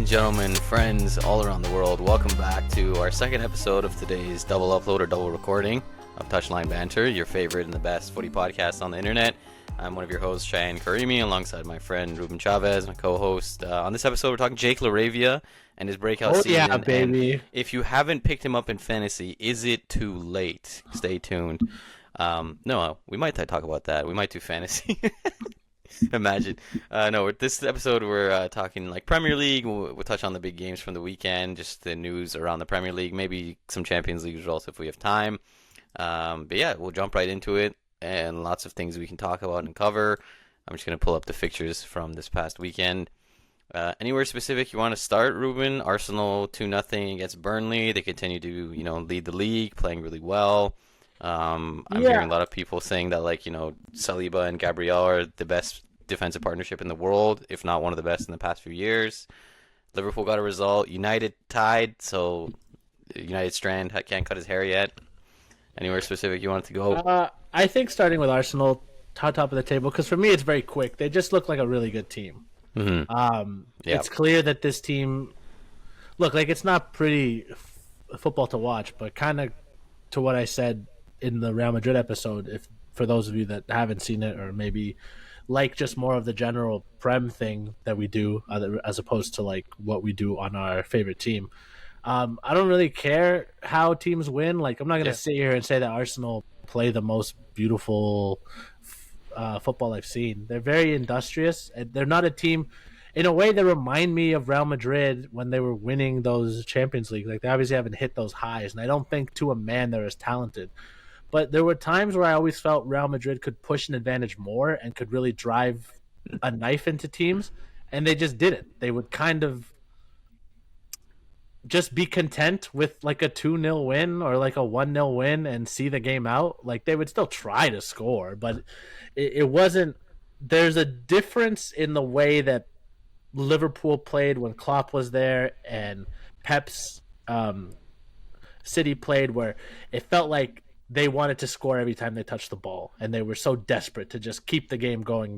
gentlemen, friends all around the world, welcome back to our second episode of today's double upload or double recording of Touchline Banter, your favorite and the best footy podcast on the internet. I'm one of your hosts, Cheyenne Karimi, alongside my friend Ruben Chavez, my co-host. On this episode, we're talking Jake LaRavia and his breakout season. Oh yeah, baby! And if you haven't picked him up in fantasy, is it too late? Stay tuned. No, we might talk about that. We might do fantasy. Imagine. No, this episode we're talking like Premier League. We'll touch on the big games from the weekend, just the news around the Premier League, maybe some Champions League results if we have time. But yeah, we'll jump right into it, and lots of things we can talk about and cover. I'm just going to pull up the fixtures from this past weekend. Anywhere specific you want to start, Ruben? Arsenal 2-0 against Burnley. They continue to, lead the league, playing really well. I'm hearing a lot of people saying that, Saliba and Gabriel are the best defensive partnership in the world, if not one of the best in the past few years. Liverpool got a result. United tied, so United Strand can't cut his hair yet. Anywhere specific you want it to go? I think starting with Arsenal, top of the table, because for me it's very quick. They just look like a really good team. Mm-hmm. It's clear that this team, it's not pretty football to watch, but kind of to what I said in the Real Madrid episode, if for those of you that haven't seen it or maybe like just more of the general Prem thing that we do as opposed to like what we do on our favorite team. I don't really care how teams win. Like, I'm not going to sit here and say that Arsenal play the most beautiful football I've seen. They're very industrious. And they're not a team. In a way, they remind me of Real Madrid when they were winning those Champions League. Like, they obviously haven't hit those highs. And I don't think to a man they're as talented. But there were times where I always felt Real Madrid could push an advantage more and could really drive a knife into teams. And they just didn't. They would kind of just be content with like a 2-0 win or like a 1-0 win and see the game out. Like, they would still try to score, but it wasn't. There's a difference in the way that Liverpool played when Klopp was there and Pep's City played, where it felt like they wanted to score every time they touched the ball, and they were so desperate to just keep the game going.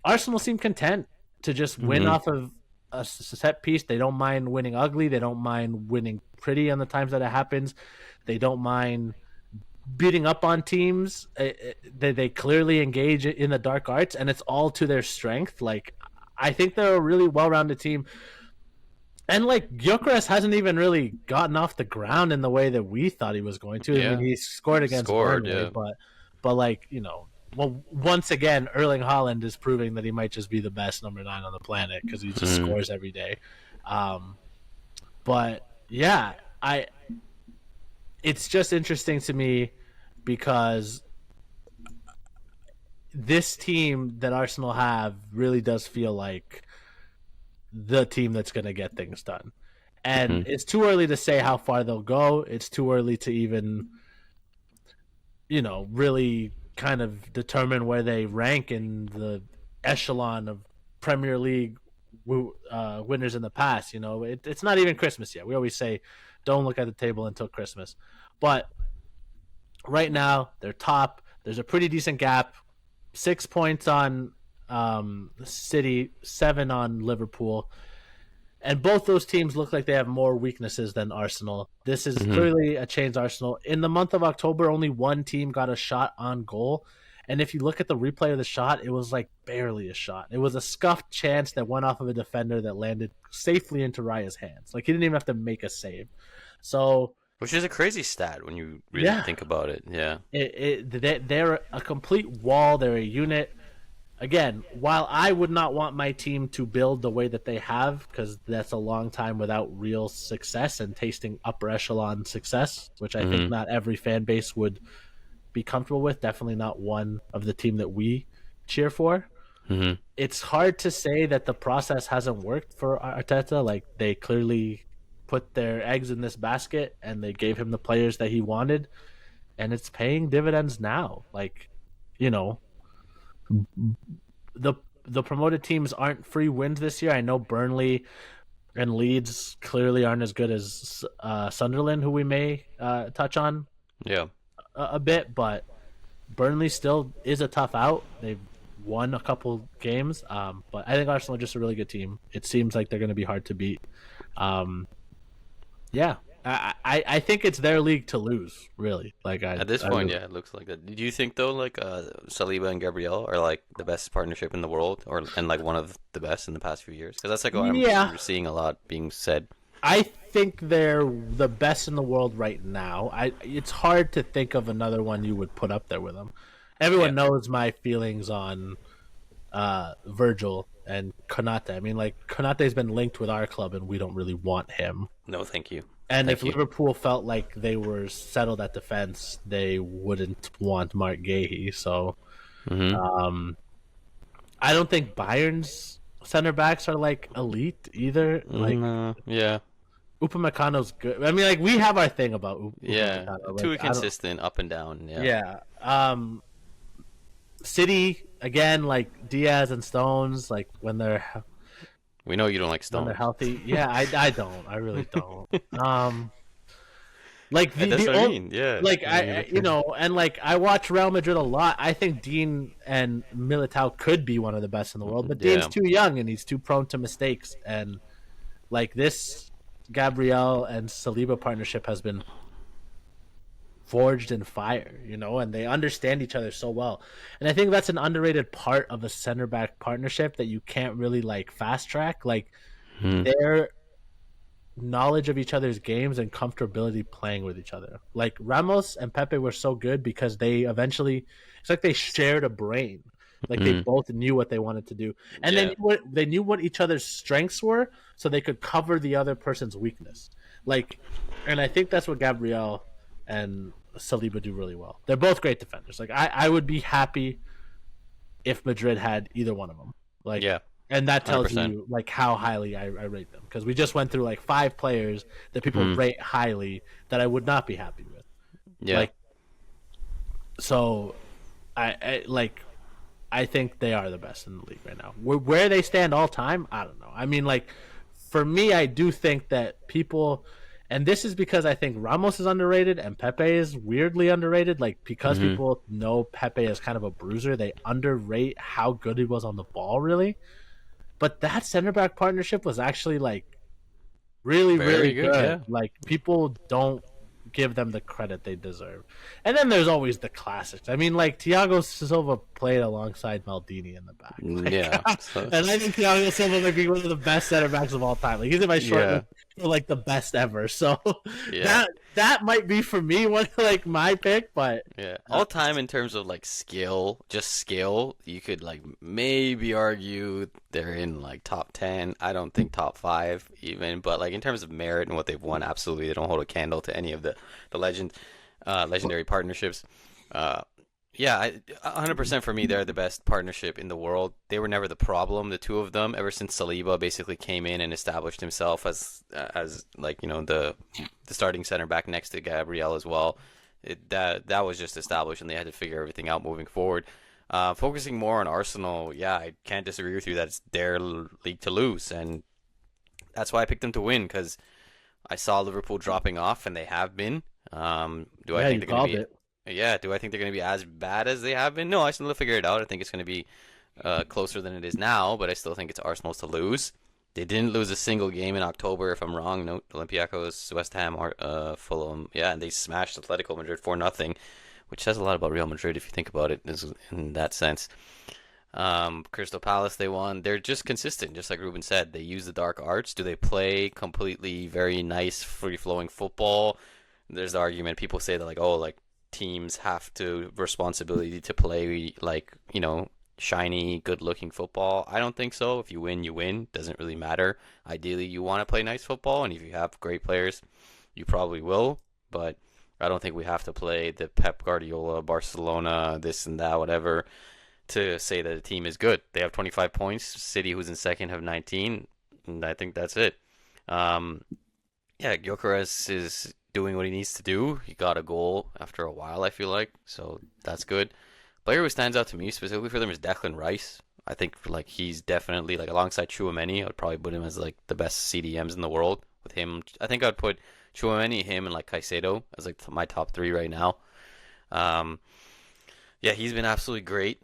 Arsenal seemed content to just win off of a set piece. They don't mind winning ugly. They don't mind winning pretty on the times that it happens. They don't mind beating up on teams. They clearly engage in the dark arts, and it's all to their strength. Like, I think they're a really well-rounded team. And, Gyökeres hasn't even really gotten off the ground in the way that we thought he was going to. Yeah. I mean, he scored against Burnley, but once again, Erling Haaland is proving that he might just be the best number 9 on the planet because he just scores every day. But, yeah, it's just interesting to me because this team that Arsenal have really does feel like the team that's going to get things done. And it's too early to say how far they'll go. It's too early to even, really kind of determine where they rank in the echelon of Premier League winners in the past. It's not even Christmas yet. We always say, don't look at the table until Christmas. But right now, they're top. There's a pretty decent gap. 6 points on City, 7 on Liverpool. And both those teams look like they have more weaknesses than Arsenal. This is clearly a changed Arsenal. In the month of October, only one team got a shot on goal. And if you look at the replay of the shot, it was like barely a shot. It was a scuffed chance that went off of a defender that landed safely into Raya's hands. Like, he didn't even have to make a save. So, which is a crazy stat when you really think about it. Yeah. They're a complete wall. They're a unit. Again, while I would not want my team to build the way that they have, because that's a long time without real success and tasting upper echelon success, which I think not every fan base would be comfortable with, definitely not one of the team that we cheer for. It's hard to say that the process hasn't worked for Arteta. Like, they clearly put their eggs in this basket and they gave him the players that he wanted, and it's paying dividends now. The promoted teams aren't free wins this year. I know Burnley and Leeds clearly aren't as good as Sunderland, who we may touch on a bit, but Burnley still is a tough out. They've won a couple games. But I think Arsenal are just a really good team. It seems like they're going to be hard to beat. Um, yeah, I think it's their league to lose. Really, like At this I point, really, yeah, it looks like that. Do you think though, like Saliba and Gabriel are like the best partnership in the world, or and like one of the best in the past few years? Because that's like what I'm yeah. seeing a lot being said. I think they're the best in the world right now. It's hard to think of another one you would put up there with them. Yeah. Everyone knows my feelings on Virgil and Konate. I mean, like Konate's been linked with our club, and we don't really want him. No, thank you. And Thank if you. Liverpool felt like they were settled at defense, they wouldn't want Mark Gahey. So Hmm. I don't think Bayern's center backs are like elite either. Like Yeah. Upamecano's good. I mean, like we have our thing about Yeah. Upamecano. Too Like, I don't- consistent, up and down. Yeah. yeah. City again, like Diaz and Stones, like We know you don't like when they're Stones. healthy. Yeah, I don't. I really don't. Like And that's the what I old, mean. Yeah. like I mean, you know, and like I watch Real Madrid a lot. I think Dean and Militao could be one of the best in the world, but Yeah. Dean's too young and he's too prone to mistakes. And like this Gabriel and Saliba partnership has been forged in fire, you know, and they understand each other so well. And I think that's an underrated part of a center back partnership that you can't really like fast track. Like their knowledge of each other's games and comfortability playing with each other. Like Ramos and Pepe were so good because they eventually, it's like they shared a brain. Like they both knew what they wanted to do, and Yeah. they knew what each other's strengths were, so they could cover the other person's weakness. Like, and I think that's what Gabriel and Saliba do really well. They're both great defenders. Like I would be happy if Madrid had either one of them. Like, Yeah. and that tells 100%. you like how highly I rate them because we just went through like 5 players that people rate highly that I would not be happy with. Yeah. Like, so I think they are the best in the league right now. Where they stand all time, I don't know. I mean, like for me, I do think that people, and this is because I think Ramos is underrated and Pepe is weirdly underrated. Like because people know Pepe as kind of a bruiser, they underrate how good he was on the ball, really. But that center back partnership was actually like really, Very really good, good. yeah. Like people don't give them the credit they deserve. And then there's always the classics. I mean, like Thiago Silva played alongside Maldini in the back. Like, Yeah. So- and I think Thiago Silva might be one of the best center backs of all time. Like he's in my short Yeah. list for like the best ever. So Yeah. that might be for me one like my pick, but Yeah, all time in terms of like skill, just skill, you could like maybe argue they're in like top 10. I don't think top 5 even, but like in terms of merit and what they've won, absolutely they don't hold a candle to any of the legendary partnerships. Yeah, 100% for me, they're the best partnership in the world. They were never the problem, the two of them, ever since Saliba basically came in and established himself as like the starting center back next to Gabriel as well. That was just established, and they had to figure everything out moving forward. Focusing more on Arsenal, yeah, I can't disagree with you that it's their league to lose, and that's why I picked them to win because I saw Liverpool dropping off, and they have been. Do I yeah, think you they're going called to be? it. Yeah, do I think they're going to be as bad as they have been? No, I still figure it out. I think it's going to be closer than it is now, but I still think it's Arsenal's to lose. They didn't lose a single game in October, if I'm wrong. No, Olympiacos, West Ham, or Fulham. Yeah, and they smashed Atletico Madrid 4-0, which says a lot about Real Madrid if you think about it in that sense. Crystal Palace, they won. They're just consistent, just like Ruben said. They use the dark arts. Do they play completely very nice, free-flowing football? There's the argument. People say that, like, oh, like, teams have to responsibility to play, like, shiny, good-looking football. I don't think so. If you win, you win. Doesn't really matter. Ideally, you want to play nice football, and if you have great players, you probably will. But I don't think we have to play the Pep Guardiola, Barcelona, this and that, whatever, to say that a team is good. They have 25 points. City, who's in second, have 19, and I think that's it. Yeah, Gyökeres is doing what he needs to do. He got a goal after a while, I feel like, so that's good. Player who stands out to me specifically for them is Declan Rice. I think like he's definitely like alongside Chouameni. I would probably put him as like the best CDMs in the world. With him, I think I'd put Chouameni, him, and like Caicedo as like my top 3 right now. Yeah, he's been absolutely great.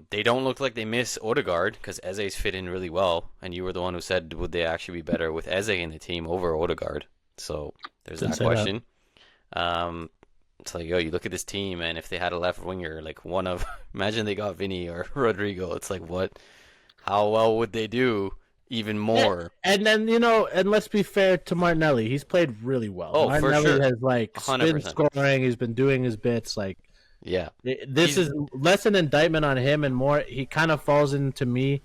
They don't look like they miss Odegaard because Eze's fit in really well, and you were the one who said would they actually be better with Eze in the team over Odegaard? So there's Didn't that say that. question. Um, it's like, yo, you look at this team, and if they had a left winger, like one of, imagine they got Vinny or Rodrigo, it's like, what? How well would they do? Even Yeah, more. and then and let's be fair to Martinelli. He's played really well. Oh, for Martinelli sure, has like been 100%. scoring. He's been doing his bits. Like Yeah, this he's is less an indictment on him and more. He kind of falls into me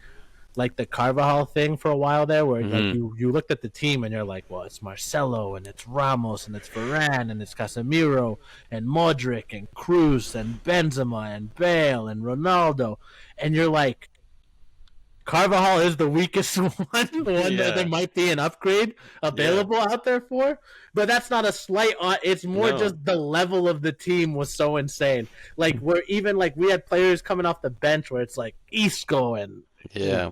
like the Carvajal thing for a while there, where like hmm you looked at the team and you're like, well, it's Marcelo and it's Ramos and it's Varane and it's Casemiro and Modric and Cruz and Benzema and Bale and Ronaldo, and you're like, Carvajal is the weakest one, the one that there yeah, might be an upgrade yeah. available out there for. But that's not a slight on. It's more No, just the level of the team was so insane. Like we're even like we had players coming off the bench where it's like Isco and yeah.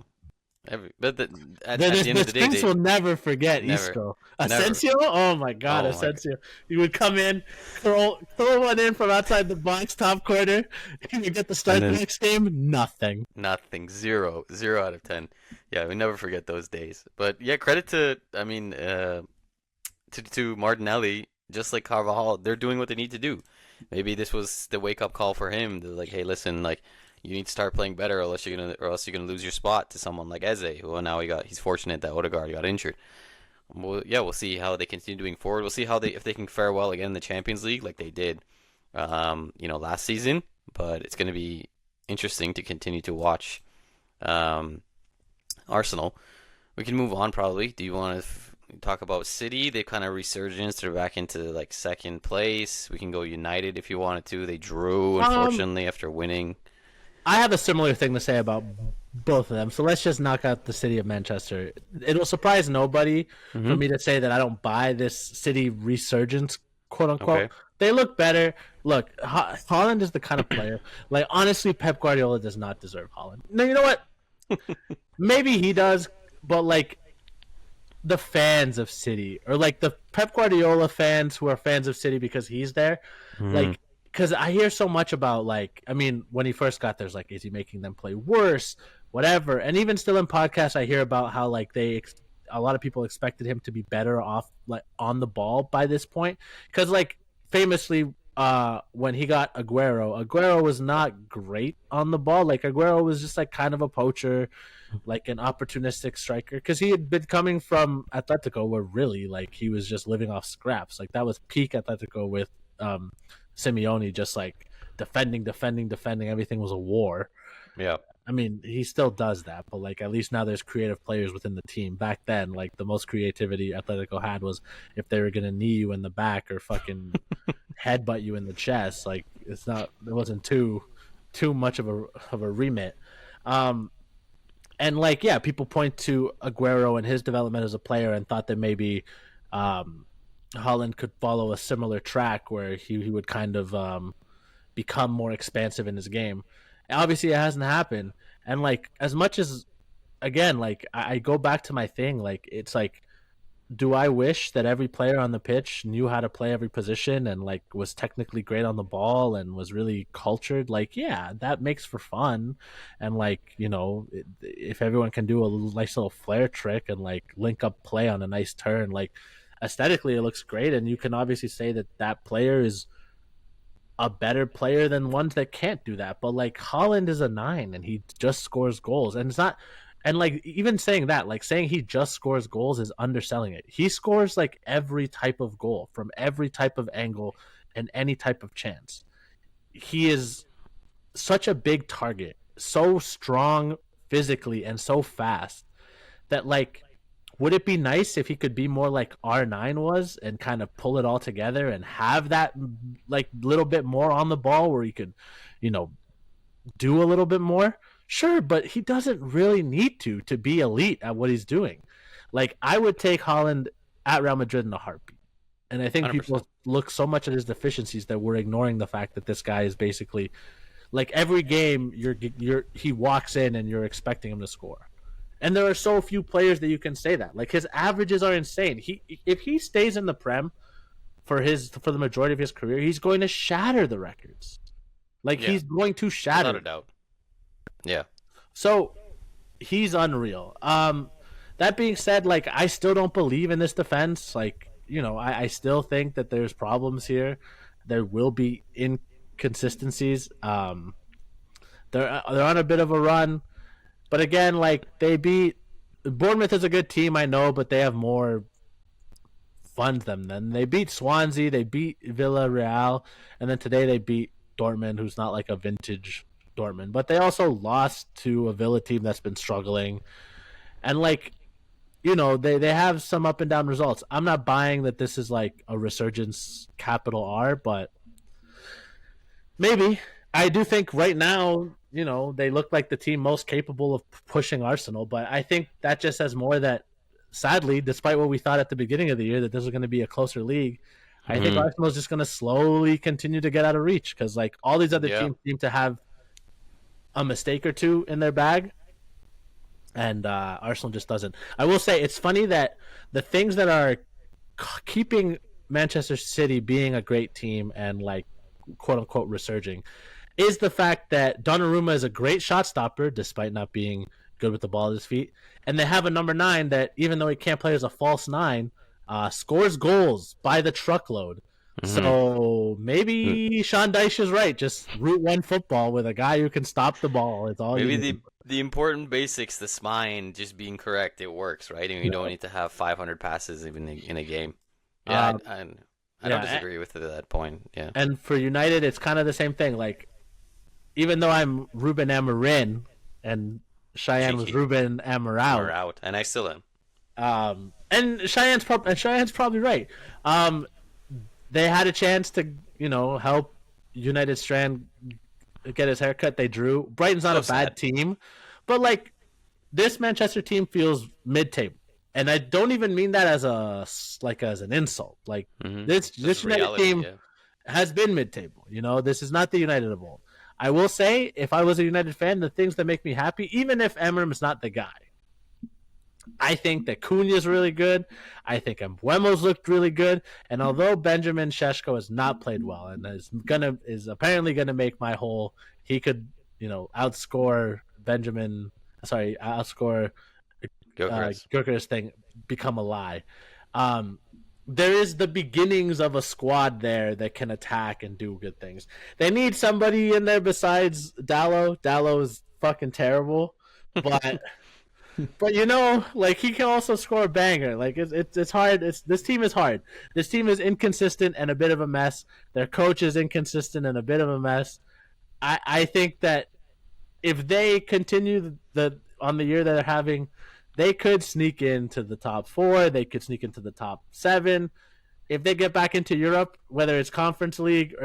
But at the end the of the day, Sphinx they will never forget never, Isco. never. Asensio, oh my God, Oh my Asensio! He would come in, throw one in from outside the box, top corner. He would get the And start the then next game. Nothing. nothing, zero, 0 out of 10. Yeah, we never forget those days. But yeah, credit to, I mean, to Martinelli, just like Carvajal, they're doing what they need to do. Maybe this was the wake up call for him. They're like, hey, listen, like you need to start playing better, or else you're gonna lose your spot to someone like Eze, who now he's fortunate that Odegaard got injured. Well, yeah, we'll see how they continue doing forward. We'll see how they if they can fare well again in the Champions League like they did, last season. But it's gonna be interesting to continue to watch um, Arsenal. We can move on probably. Do you want to talk about City? They kind of resurgence. They're back into like second place. We can go United if you wanted to. They drew Um, unfortunately after winning. I have a similar thing to say about both of them. So let's just knock out the City of Manchester. It'll surprise nobody for hmm me to say that I don't buy this City resurgence, quote Okay. unquote. They look better. Look, Holland is the kind of player. Like honestly, Pep Guardiola does not deserve Holland. No, you know what? Maybe he does, but like the fans of City or like the Pep Guardiola fans who are fans of City because he's there, hmm like because I hear so much about like I mean when he first got there's like is he making them play worse, whatever, and even still in podcasts I hear about how like a lot of people expected him to be better off like on the ball by this point because like famously when he got Aguero was not great on the ball. Like Aguero was just like kind of a poacher, like an opportunistic striker because he had been coming from Atletico where really like he was just living off scraps. Like that was peak Atletico with Simeone, just like defending. Everything was a war. Yeah. I mean, he still does that, but like at least now there's creative players within the team. Back then, like the most creativity Atletico had was if they were gonna knee you in the back or fucking headbutt you in the chest. Like it wasn't too much of a remit. Um, and like yeah, people point to Aguero and his development as a player and thought that maybe um, Holland could follow a similar track where he would kind of become more expansive in his game. And obviously, it hasn't happened. And like as much as again, like I go back to my thing, like it's like do I wish that every player on the pitch knew how to play every position and like was technically great on the ball and was really cultured? Like, yeah, that makes for fun. And like, if everyone can do a nice little flare trick and like link up play on a nice turn, like aesthetically it looks great. And you can obviously say that that player is a better player than ones that can't do that. But like Holland is a nine and he just scores goals. And it's not and like even saying that, like saying he just scores goals is underselling it. He scores like every type of goal from every type of angle and any type of chance. He is such a big target, so strong physically and so fast that like would it be nice if he could be more like R9 was and kind of pull it all together and have that like little bit more on the ball where he could, you know, do a little bit more? Sure, but he doesn't really need to be elite at what he's doing. Like I would take Holland at Real Madrid in a heartbeat. And I think 100%. people look so much at his deficiencies that we're ignoring the fact that this guy is basically like every game he walks in and you're expecting him to score. And there are so few players that you can say that. Like his averages are insane. He if he stays in the Prem for the majority of his career, he's going to shatter the records. Like, Yeah, he's going to without a shatter. doubt. Yeah. So he's unreal. That being said, like, I still don't believe in this defense. Like, I still think that there's problems here. There will be inconsistencies. They're on a bit of a run, but again, like, they beat Bournemouth is a good team, I know, but they have more funds than them. They beat Swansea, they beat Villarreal, and then today they beat Dortmund, who's not like a vintage Dortmund, but they also lost to a Villa team that's been struggling. And like, they have some up and down results. I'm not buying that this is like a resurgence capital R, but maybe. I do think right now, they look like the team most capable of pushing Arsenal, but I think that just says more that, sadly, despite what we thought at the beginning of the year, that this was going to be a closer league, I think Hmm. Arsenal is just going to slowly continue to get out of reach because, like, all these other Yeah. teams seem to have a mistake or two in their bag, and Arsenal just doesn't. I will say it's funny that the things that are keeping Manchester City being a great team and, like, quote unquote resurging is the fact that Donnarumma is a great shot stopper despite not being good with the ball at his feet, and they have a number 9 that, even though he can't play as a false 9, scores goals by the truckload. Hmm. So maybe Sean Dyche is right. Just route one football with a guy who can stop the ball. It's all you Maybe need. the important basics, the spine just being correct, it works, right? And you don't need to have 500 passes even in a game. Yeah, Um, I don't yeah, disagree with it at that point. Yeah. and for United, it's kind of the same thing. Like, even though I'm Ruben Amorim and Cheyenne was Cheeky. Ruben We're Amoral, out, and I still am. and Cheyenne's probably right. Um, they had a chance to help United Strand get his haircut. They drew. Brighton's not So a bad sad. team, but like, this Manchester team feels mid-table, and I don't even mean that as as an insult. Like, Hmm. this Just United reality. team Yeah. has been mid-table. This is not the United of old. I will say, if I was a United fan, the things that make me happy, even if Emram is not the guy, I think that Cunha's really good. I think Mbuemo's looked really good. And although Benjamin Sheshko has not played well and is apparently gonna make my whole he could outscore outscore Go Chris. Gurkha's thing become a lie. Um, there is the beginnings of a squad there that can attack and do good things. They need somebody in there besides Dallo. Dallo is fucking terrible, but like, he can also score a banger. Like, it's hard. This team is hard. This team is inconsistent and a bit of a mess. Their coach is inconsistent and a bit of a mess. I think that if they continue on the year that they're having, they could sneak into the top 4. They could sneak into the top 7. If they get back into Europe, whether it's Conference League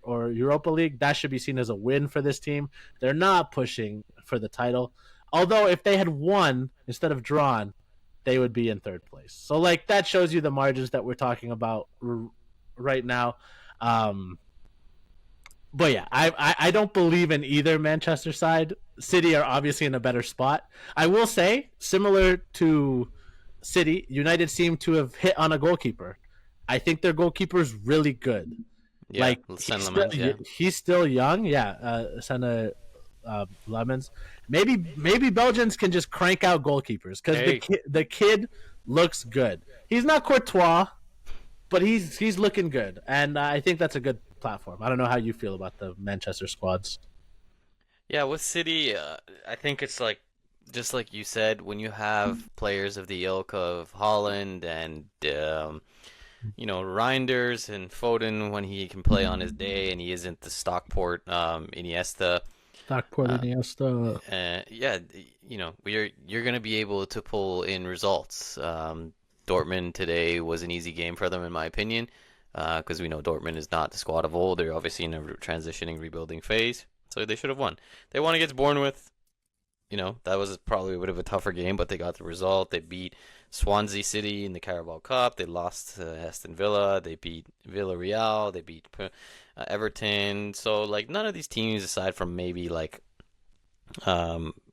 or Europa League, that should be seen as a win for this team. They're not pushing for the title. Although, if they had won instead of drawn, they would be in 3rd place. So, like, that shows you the margins that we're talking about right now. But yeah, I don't believe in either Manchester side. City are obviously in a better spot. I will say, similar to City, United seem to have hit on a goalkeeper. I think their goalkeeper is really good. Yeah. Like, Sen Lemens. Yeah. he's still young. Yeah, Senna Lemons. Maybe Belgians can just crank out goalkeepers because Hey. the kid looks good. He's not Courtois, but he's looking good, and I think that's a good platform. I don't know how you feel about the Manchester squads. Yeah. With City, I think it's like just like you said, when you have players of the ilk of Holland and Reinders and Foden when he can play on his day and he isn't the Stockport Iniesta. Stockport Uh, Iniesta. yeah, you're gonna be able to pull in results. Dortmund today was an easy game for them, in my opinion, because we know Dortmund is not the squad of old. They're obviously in a transitioning, rebuilding phase, so they should have won. They won against Bournemouth. That was probably a bit of a tougher game, but they got the result. They beat Swansea City in the Carabao Cup. They lost to Aston Villa. They beat Villarreal. They beat Everton. So, like, none of these teams, aside from maybe, like,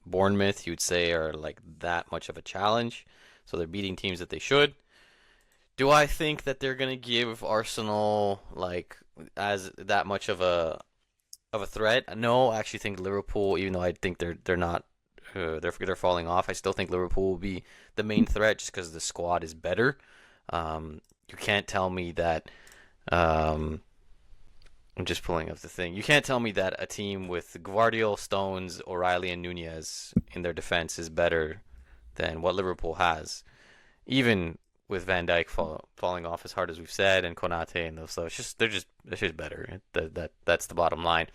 Bournemouth, you'd say are, like, that much of a challenge. So they're beating teams that they should. Do I think that they're going to give Arsenal, like, as that much of a of a threat. No, I actually think Liverpool, even though I think they're not they're falling off, I still think Liverpool will be the main threat just because the squad is better. You can't tell me that. Um, I'm just pulling up the thing. You can't tell me that a team with Gvardiol, Stones, O'Reilly, and Nunez in their defense is better than what Liverpool has, even with Van Dijk falling off as hard as we've said, and Konate and those. So it's just better. That's the bottom line.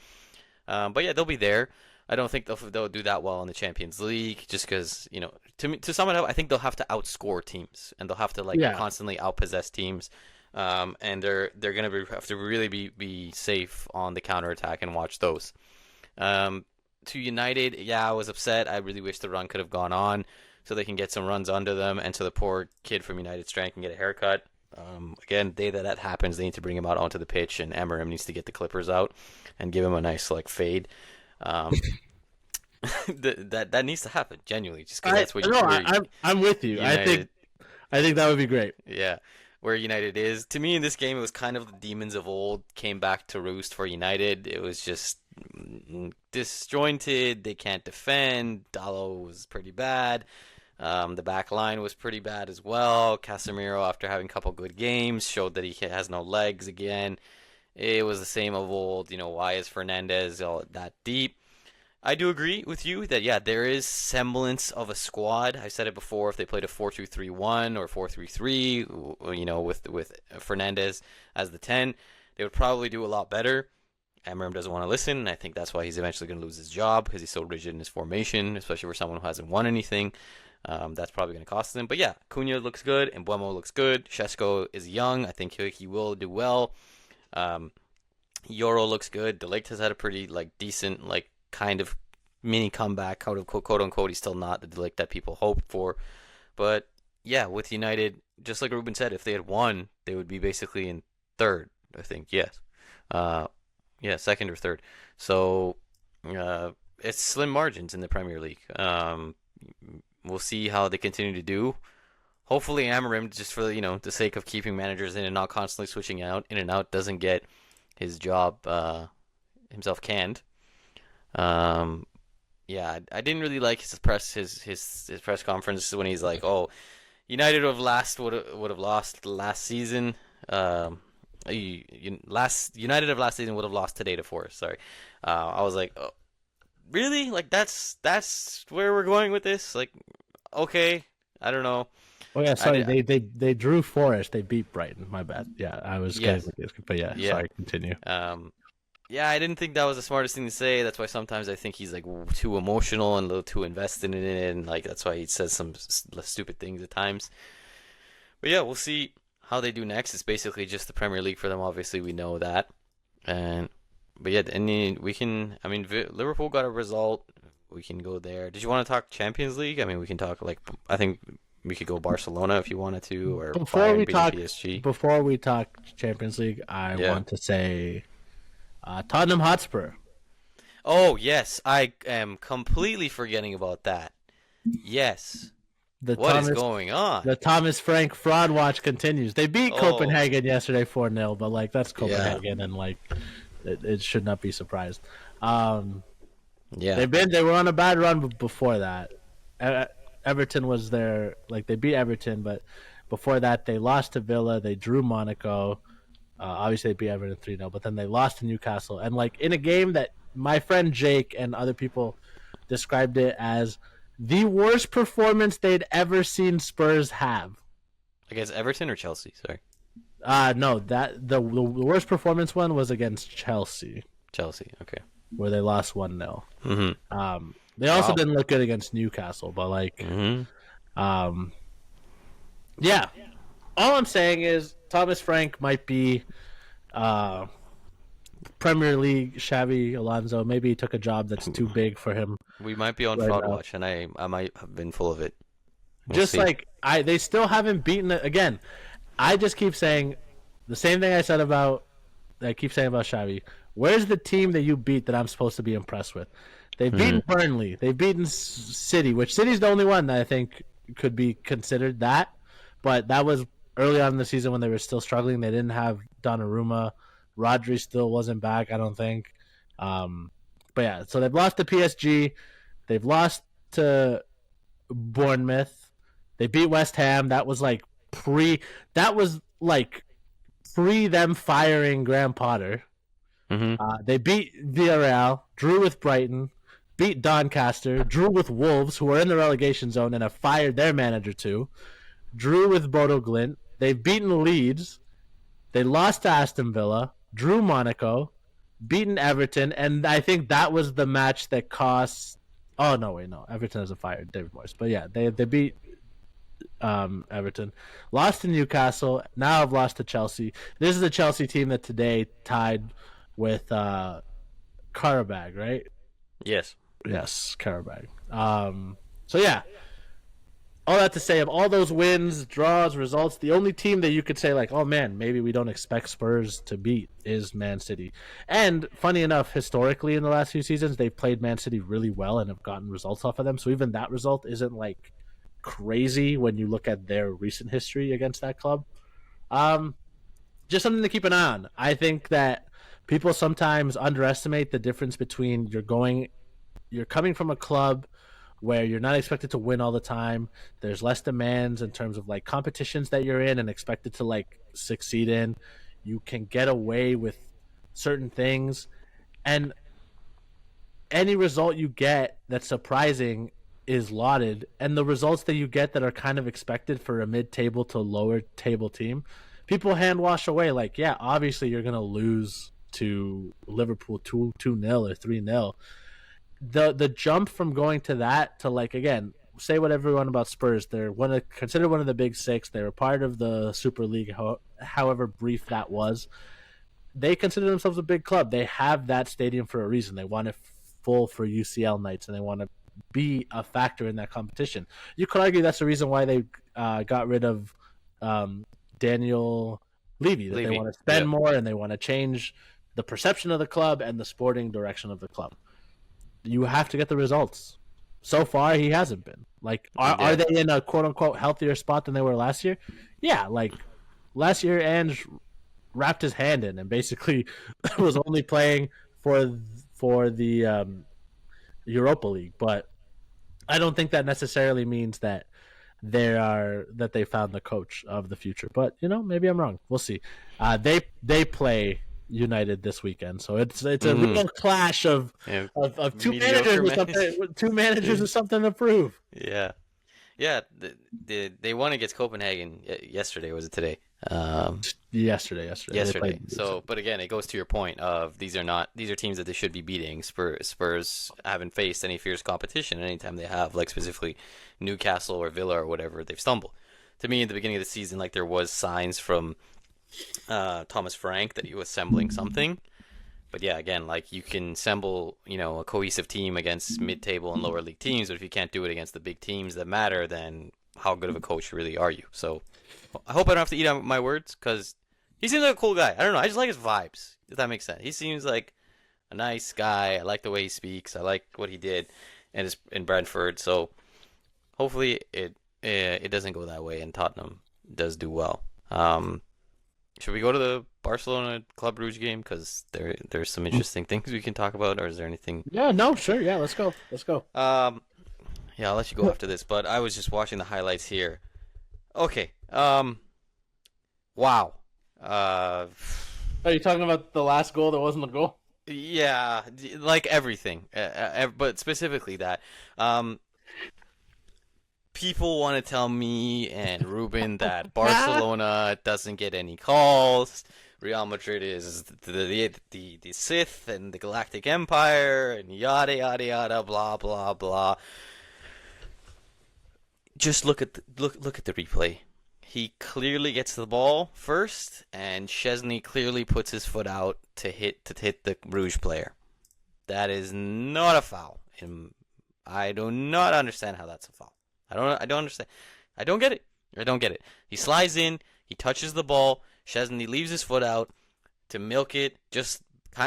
But yeah, they'll be there. I don't think they'll do that well in the Champions League, just because to sum it up, I think they'll have to outscore teams and they'll have to Yeah. constantly outpossess teams. And they're gonna have to really be safe on the counterattack and watch those. To United, yeah, I was upset. I really wish the run could have gone on so they can get some runs under them, and so the poor kid from United Strength can get a haircut. Again, day that happens, they need to bring him out onto the pitch, and Emerim needs to get the clippers out and give him a nice fade. Um, that needs to happen genuinely, just because that's what you. No, I'm with you. United, I think that would be great. yeah, where United is. To me, in this game, it was kind of the demons of old came back to roost for United. It was just disjointed. They can't defend. Dalot was pretty bad. The back line was pretty bad as well. Casemiro, after having a couple good games, showed that he has no legs again. It was the same of old. Why is Fernandez all that deep? I do agree with you that, yeah, there is semblance of a squad. I said it before, if they played a 4-2-3-1 or 4-3-3, with Fernandez as the 10, they would probably do a lot better. Emerim doesn't want to listen, and I think that's why he's eventually going to lose his job, because he's so rigid in his formation, especially for someone who hasn't won anything. That's probably going to cost them. But yeah, Cunha looks good, and Mbeumo looks good. Šeško is young. I think he will do well. Yoro looks good. De Ligt has had a pretty decent kind of mini comeback, quote unquote. He's still not the De Ligt that people hoped for, but yeah, with United, just like Ruben said, if they had won, they would be basically in third. I think yes, yeah, second or third. So it's slim margins in the Premier League. We'll see how they continue to do. Hopefully, Amorim, just for the sake of keeping managers in and not constantly switching in and out, doesn't get his job himself canned. Yeah, I didn't really like his press conference when he's like, "Oh, United would have lost last season. United of last season would have lost today to Forest." Sorry, I was like, oh, "Really? That's where we're going with this? Okay, I don't know." Oh yeah, sorry. They drew Forest. They beat Brighton. My bad. Yeah, I was yes. But yeah, sorry. Continue. Yeah, I didn't think that was the smartest thing to say. That's why sometimes I think he's too emotional and a little too invested in it, and that's why he says some stupid things at times. But yeah, we'll see how they do next. It's basically just the Premier League for them. Obviously, we know that. But yeah, and we can. I mean, Liverpool got a result. We can go there. Did you want to talk Champions League? I mean, we can talk I think we could go Barcelona if you wanted to, or Bayern beating PSG. Before we talk Champions League, I want to say Tottenham Hotspur. Oh yes, I am completely forgetting about that. Yes. What is going on? The Thomas Frank fraud watch continues. They beat Copenhagen yesterday 4-0, but that's Copenhagen, and it should not be surprised. Yeah, they were on a bad run before that. Everton was there. They beat Everton, but before that they lost to Villa. They drew Monaco. Obviously, they beat Everton 3-0, but then they lost to Newcastle. And in a game that my friend Jake and other people described it as the worst performance they'd ever seen Spurs have. Against Everton or Chelsea? Sorry. No, that the worst performance one was against Chelsea. Chelsea, okay. Where they lost 1-0. Mm-hmm. They also didn't look good against Newcastle, but yeah. All I'm saying is Thomas Frank might be Premier League Xavi Alonso. Maybe he took a job that's too big for him. We might be on fraud watch, and I might have been full of it. We'll see. They still haven't beaten it. Again, I just keep saying the same thing I keep saying about Xavi. Where's the team that you beat that I'm supposed to be impressed with? They've beaten Burnley. They've beaten City, which City's the only one that I think could be considered that. But that was early on in the season when they were still struggling. They didn't have Donnarumma. Rodri still wasn't back, I don't think. But yeah, so they've lost to PSG. They've lost to Bournemouth. They beat West Ham. That was like pre. That was like pre them firing Graham Potter. Hmm. They beat Villarreal, drew with Brighton, beat Doncaster, drew with Wolves, who are in the relegation zone and have fired their manager too. Drew with Bodo Glint. They've beaten Leeds. They lost to Aston Villa. Drew Monaco. Beaten Everton, and I think that was the match that cost. Oh no, wait, no, Everton hasn't fired David Moyes, but yeah, they beat Everton, lost to Newcastle. Now I've lost to Chelsea. This is a Chelsea team that today tied with Karabag, right? Yes. Yes, Karabag. So yeah, all that to say, of all those wins, draws, results, the only team that you could say like, oh man, maybe we don't expect Spurs to beat is Man City. And funny enough, historically in the last few seasons, they've played Man City really well and have gotten results off of them. So even that result isn't like crazy when you look at their recent history against that club. Um, just something to keep an eye on. I think that people sometimes underestimate the difference between you're coming from a club where you're not expected to win all the time. There's less demands in terms of like competitions that you're in and expected to like succeed in. You can get away with certain things, and any result you get that's surprising is lauded, and the results that you get that are kind of expected for a mid-table to lower table team, people hand wash away like, yeah, obviously you're going to lose to Liverpool 2-0 or 3-0. The jump from going to that to, like, again, say what everyone about Spurs, they're considered one of the big six. They were part of the Super League, however brief that was. They consider themselves a big club. They have that stadium for a reason. They want it full for UCL nights, and they want to be a factor in that competition. You could argue that's the reason why they got rid of Daniel Levy, that they want to spend more and they want to change the perception of the club and the sporting direction of the club. You have to get the results. So far, he hasn't been. Like, are they in a quote-unquote healthier spot than they were last year? Yeah, like, last year, Ange wrapped his hand in and basically was only playing for the Europa League. But I don't think that necessarily means that they found the coach of the future. But, maybe I'm wrong. We'll see. They play United this weekend, so it's a real clash of two managers with something to prove. Yeah. They won against Copenhagen yesterday. Was it today? Yesterday. So, but again, it goes to your point of these are teams that they should be beating. Spurs haven't faced any fierce competition. Anytime they have, like specifically Newcastle or Villa or whatever, they've stumbled. To me, at the beginning of the season, like there was signs from Thomas Frank that he was assembling something. But yeah, again, like you can assemble, a cohesive team against mid-table and lower league teams, but if you can't do it against the big teams that matter, then how good of a coach really are you? So I hope I don't have to eat out my words, because he seems like a cool guy. I don't know. I just like his vibes, if that makes sense. He seems like a nice guy. I like the way he speaks. I like what he did in Brentford. So hopefully it doesn't go that way and Tottenham does do well. Should we go to the Barcelona Club Brugge game? Because there's some interesting things we can talk about, or is there anything? Yeah, no, sure. Yeah, let's go. Yeah, I'll let you go after this, but I was just watching the highlights here. Okay. Wow. Are you talking about the last goal that wasn't a goal? Yeah, like everything, but specifically that. People want to tell me and Ruben that Barcelona doesn't get any calls. Real Madrid is the Sith and the Galactic Empire and yada yada yada blah blah blah. Just look at the replay. He clearly gets the ball first, and Szczesny clearly puts his foot out to hit the Bruges player. That is not a foul. I do not understand how that's a foul. I don't understand. I don't get it. He slides in. He touches the ball. Szczesny leaves his foot out to milk it. Just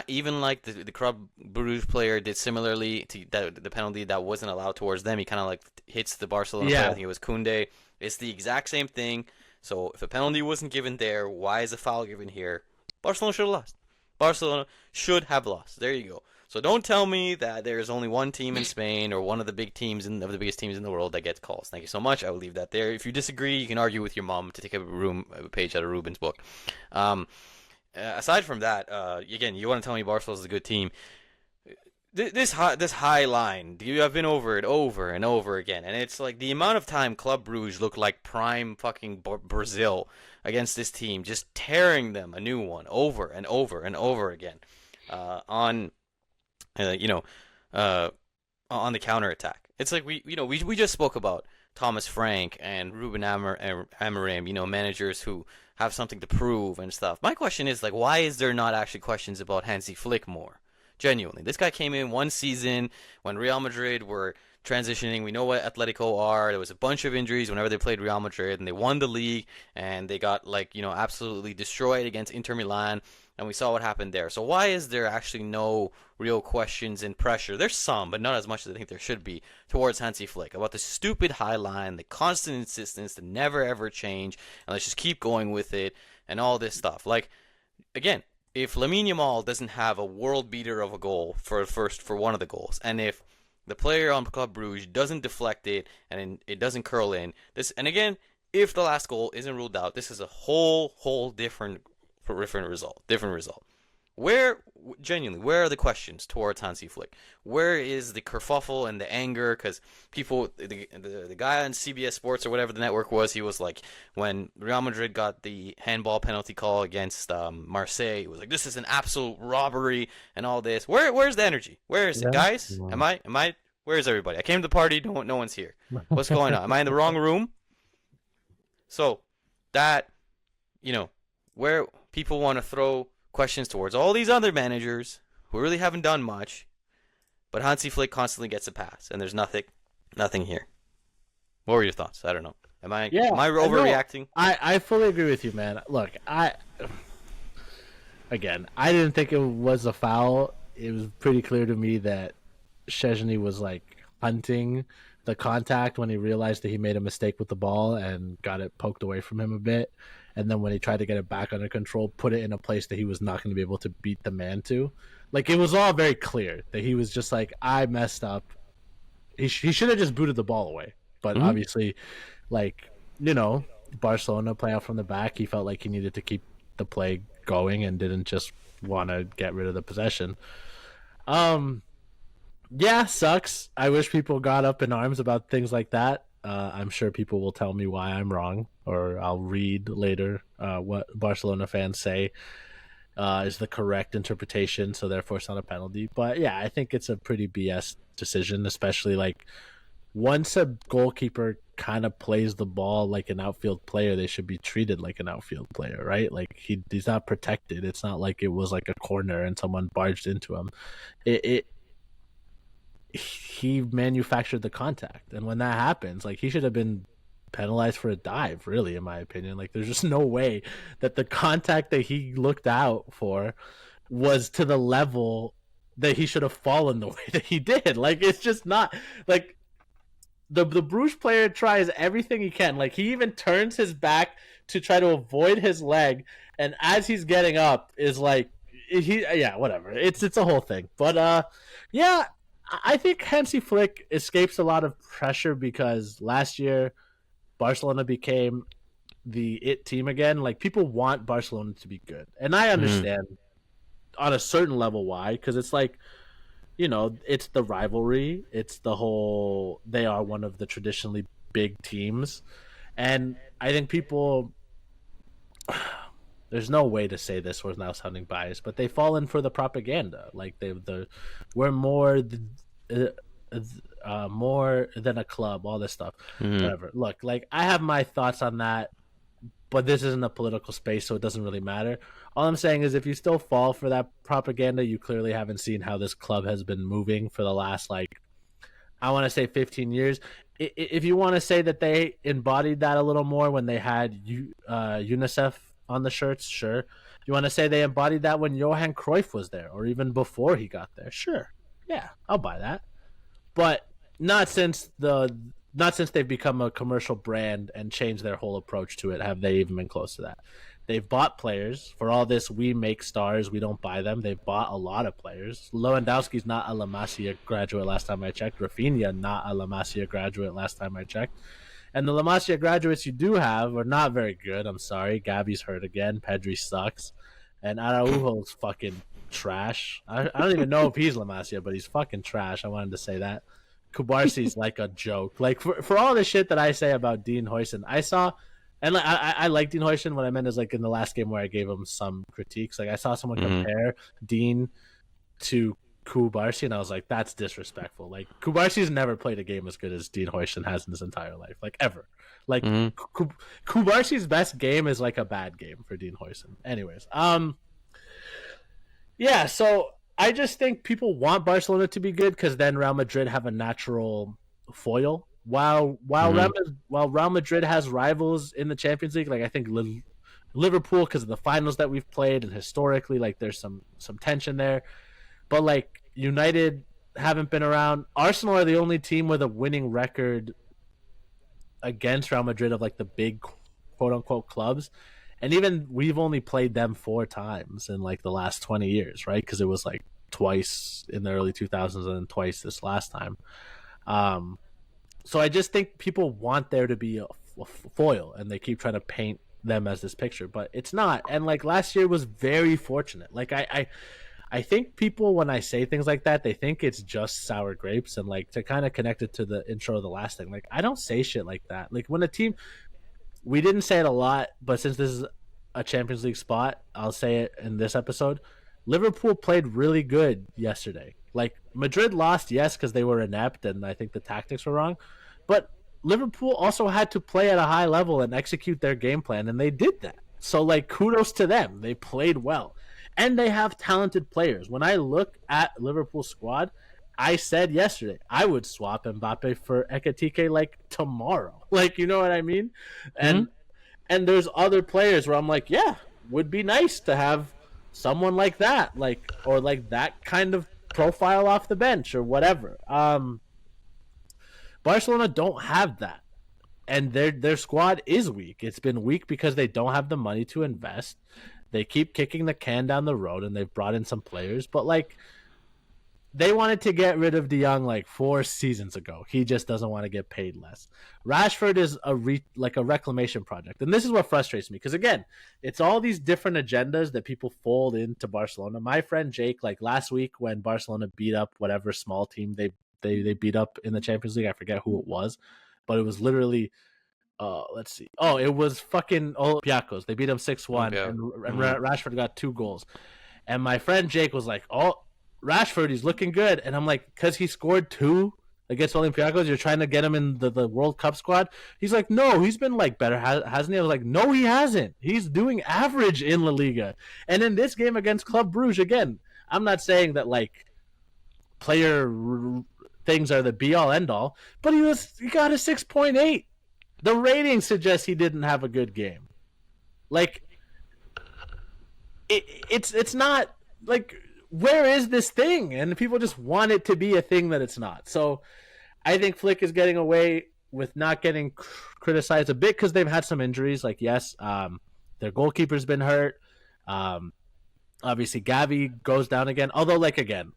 even like the Club Bruges player did similarly to the penalty that wasn't allowed towards them. He kind of like hits the Barcelona player. I think it was Koundé. It's the exact same thing. So if a penalty wasn't given there, why is a foul given here? Barcelona should have lost. There you go. So don't tell me that there's only one team in Spain or one of the of the biggest teams in the world that gets calls. Thank you so much. I will leave that there. If you disagree, you can argue with your mom to take a page out of Ruben's book. Um, Aside from that, again, you want to tell me Barcelona's a good team? This high line, you have been over it over and over again, and it's like the amount of time Club Brugge looked like prime fucking Brazil against this team, just tearing them a new one over and over and over again, on you know, on the counter attack. It's like we just spoke about Thomas Frank and Ruben Amorim, managers who have something to prove and stuff. My question is like, why is there not actually questions about Hansi Flick more? Genuinely, this guy came in one season when Real Madrid were transitioning. We know what Atletico are. There was a bunch of injuries whenever they played Real Madrid, and they won the league, and they got absolutely destroyed against Inter Milan, and we saw what happened there. So why is there actually no real questions and pressure? There's some, but not as much as I think there should be towards Hansi Flick about the stupid high line, the constant insistence to never ever change, and let's just keep going with it, and all this stuff. Like, again, if Lamine Yamal doesn't have a world beater of a goal for one of the goals, and if the player on Club Brugge doesn't deflect it and it doesn't curl in, and again, if the last goal isn't ruled out, this is a whole different result. Where are the questions towards Hansi Flick? Where is the kerfuffle and the anger? Because people, the guy on CBS Sports or whatever the network was, he was like, when Real Madrid got the handball penalty call against Marseille, he was like, this is an absolute robbery and all this. Where's the energy? Where is it, guys? Am I? Where is everybody? I came to the party. No one's here. What's going on? Am I in the wrong room? So that, where people want to throw questions towards all these other managers who really haven't done much, but Hansi Flick constantly gets a pass, and there's nothing here. What were your thoughts? I don't know. Am I overreacting? I fully agree with you, man. Look, I didn't think it was a foul. It was pretty clear to me that Szczesny was like hunting the contact when he realized that he made a mistake with the ball and got it poked away from him a bit. And then when he tried to get it back under control, put it in a place that he was not going to be able to beat the man to. Like, it was all very clear that he was just like, I messed up. He should have just booted the ball away. But obviously, Barcelona play out from the back. He felt like he needed to keep the play going and didn't just want to get rid of the possession. Yeah, sucks. I wish people got up in arms about things like that. I'm sure people will tell me why I'm wrong, or I'll read later what Barcelona fans say is the correct interpretation, so therefore it's not a penalty. But yeah, I think it's a pretty BS decision, especially like once a goalkeeper kind of plays the ball like an outfield player, they should be treated like an outfield player, right? Like he's not protected. It's not like it was like a corner and someone barged into him. He manufactured the contact, and when that happens, like, he should have been penalized for a dive, really, in my opinion. Like, there's just no way that the contact that he looked out for was to the level that he should have fallen the way that he did. Like, it's just not like the Bruges player tries everything he can. Like, he even turns his back to try to avoid his leg, and as he's getting up is like whatever. It's a whole thing. But yeah, I think Hansi Flick escapes a lot of pressure because last year Barcelona became the it team again. Like, people want Barcelona to be good, and I understand on a certain level why, because it's like, it's the rivalry, it's the whole, they are one of the traditionally big teams, and I think people, there's no way to say this without sounding biased, but they've fallen for the propaganda. Like, we're more than a club, all this stuff. Whatever. Look, like, I have my thoughts on that, but this isn't a political space, so it doesn't really matter. All I'm saying is, if you still fall for that propaganda, you clearly haven't seen how this club has been moving for the last, like, I want to say 15 years. If you want to say that they embodied that a little more when they had UNICEF on the shirts, sure. You want to say they embodied that when Johan Cruyff was there, or even before he got there, sure. Yeah, I'll buy that. But not since they've become a commercial brand and changed their whole approach to it have they even been close to that. They've bought players for all this. We make stars, we don't buy them. They've bought a lot of players. Lewandowski's not a La Masia graduate last time I checked. Rafinha not a La Masia graduate last time I checked. And the La Masia graduates you do have are not very good. I'm sorry. Gavi's hurt again. Pedri sucks. And Araujo's fucking trash. I don't even know if he's La Masia, but he's fucking trash. I wanted to say that. Kubarsi's like a joke. Like for all the shit that I say about Dean Huijsen, I saw, and like, I like Dean Huijsen. What I meant is like in the last game where I gave him some critiques. Like I saw someone compare Dean to Kubarsi, and I was like, that's disrespectful. Like Kubarsi's never played a game as good as Dean Huijsen has in his entire life, like ever. Like Kubarsi's best game is like a bad game for Dean Huijsen. Anyways, yeah. So I just think people want Barcelona to be good because then Real Madrid have a natural foil. While Real Madrid has rivals in the Champions League, like I think Liverpool, because of the finals that we've played and historically, like there's some tension there. But like United haven't been around. Arsenal are the only team with a winning record against Real Madrid of like the big quote unquote clubs. And even we've only played them 4 times in like the last 20 years, right? Because it was like twice in the early 2000s and then twice this last time. So I just think people want there to be a foil, and they keep trying to paint them as this picture, but it's not. And like last year was very fortunate. Like I think people, when I say things like that, they think it's just sour grapes. And like to kind of connect it to the intro of the last thing, like I don't say shit like that. Like when a team, we didn't say it a lot, but since this is a Champions League spot, I'll say it in this episode. Liverpool played really good yesterday. Like Madrid lost, yes, because they were inept and I think the tactics were wrong. But Liverpool also had to play at a high level and execute their game plan, and they did that. So like kudos to them. They played well. And they have talented players. When I look at Liverpool's squad, I said yesterday I would swap Mbappe for Ekitike like tomorrow. Like, you know what I mean? And there's other players where I'm like, yeah, would be nice to have someone like that, like, or like that kind of profile off the bench or whatever. Barcelona don't have that. And their squad is weak. It's been weak because they don't have the money to invest. They keep kicking the can down the road, and they've brought in some players. But, like, they wanted to get rid of De Jong, like, 4 seasons ago. He just doesn't want to get paid less. Rashford is a reclamation project. And this is what frustrates me. Because, again, it's all these different agendas that people fold into Barcelona. My friend Jake, like, last week when Barcelona beat up whatever small team they beat up in the Champions League, I forget who it was. But it was literally... let's see. Oh, it was fucking Olympiacos. They beat them 6-1, and Rashford got 2 goals. And my friend Jake was like, "Oh, Rashford, he's looking good." And I'm like, "Because he scored 2 against Olympiacos, you're trying to get him in the World Cup squad?" He's like, "No, he's been like better, hasn't he?" I was like, "No, he hasn't. He's doing average in La Liga." And in this game against Club Brugge, again, I'm not saying that like player things are the be all end all, but he got a 6.8. The rating suggests he didn't have a good game. Like, it's not like, where is this thing? And people just want it to be a thing that it's not. So I think Flick is getting away with not getting criticized a bit because they've had some injuries. Like, yes, their goalkeeper's been hurt. Obviously, Gavi goes down again. Although, like, again,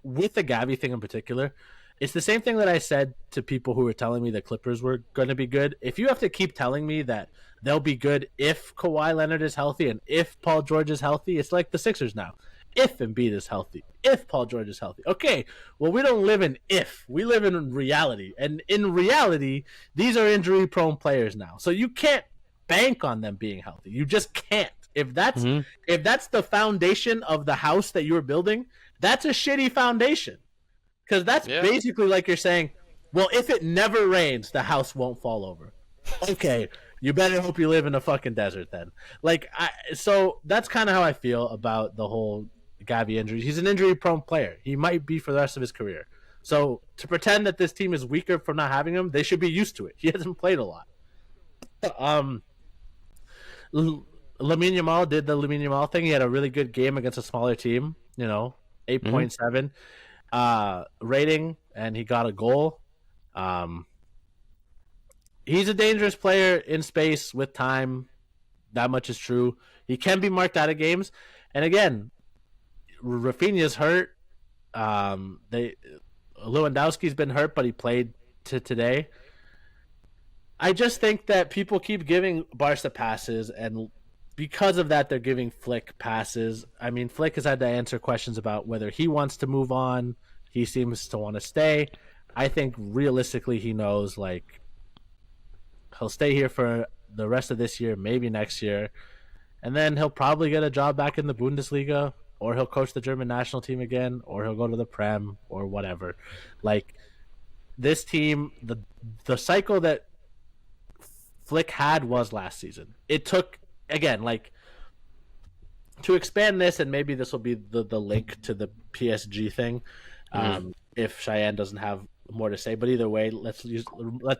with the Gavi thing in particular, it's the same thing that I said to people who were telling me the Clippers were going to be good. If you have to keep telling me that they'll be good if Kawhi Leonard is healthy and if Paul George is healthy, it's like the Sixers now. If Embiid is healthy, if Paul George is healthy. Okay, well, we don't live in if. We live in reality. And in reality, these are injury-prone players now. So you can't bank on them being healthy. You just can't. If that's the foundation of the house that you're building, that's a shitty foundation. Because that's basically like you're saying, well, if it never rains, the house won't fall over. Okay, you better hope you live in a fucking desert then. Like, so that's kind of how I feel about the whole Gavi injury. He's an injury-prone player. He might be for the rest of his career. So to pretend that this team is weaker for not having him, they should be used to it. He hasn't played a lot. Lamine Yamal did the Lamine Yamal thing. He had a really good game against a smaller team, 8.7. Rating, and he got a goal. He's a dangerous player in space with time. That much is true. He can be marked out of games, and again, Rafinha's hurt. They Lewandowski's been hurt, but he played today. I just think that people keep giving Barca passes, and because of that, they're giving Flick passes. I mean, Flick has had to answer questions about whether he wants to move on. He seems to want to stay. I think realistically, he knows like he'll stay here for the rest of this year, maybe next year, and then he'll probably get a job back in the Bundesliga, or he'll coach the German national team again, or he'll go to the Prem or whatever. Like this team, the cycle that Flick had was last season. It took again like to expand this, and maybe this will be the link to the PSG thing. If Cheyenne doesn't have more to say, but either way, let's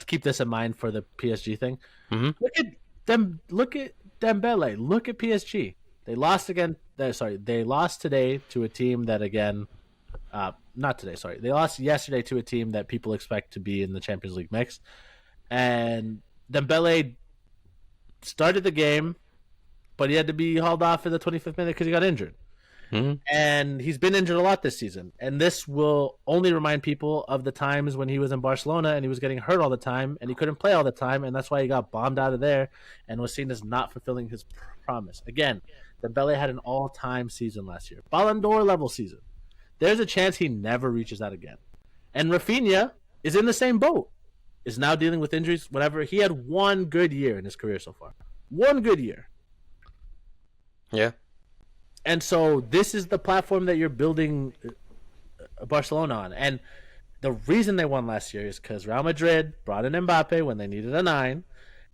keep this in mind for the PSG thing. Look at them. Look at Dembele. Look at PSG. They lost again. They lost today to a team that again, not today. Sorry, they lost yesterday to a team that people expect to be in the Champions League mix, and Dembele started the game, but he had to be hauled off in the 25th minute because he got injured. And he's been injured a lot this season. And this will only remind people of the times when he was in Barcelona and he was getting hurt all the time and he couldn't play all the time. And that's why he got bombed out of there and was seen as not fulfilling his promise. Again, Dembele had an all-time season last year. Ballon d'Or level season. There's a chance he never reaches that again. And Rafinha is in the same boat. Is now dealing with injuries. Whatever. He had one good year in his career so far. One good year. Yeah. And so this is the platform that you're building Barcelona on. And the reason they won last year is because Real Madrid brought in Mbappe when they needed a 9.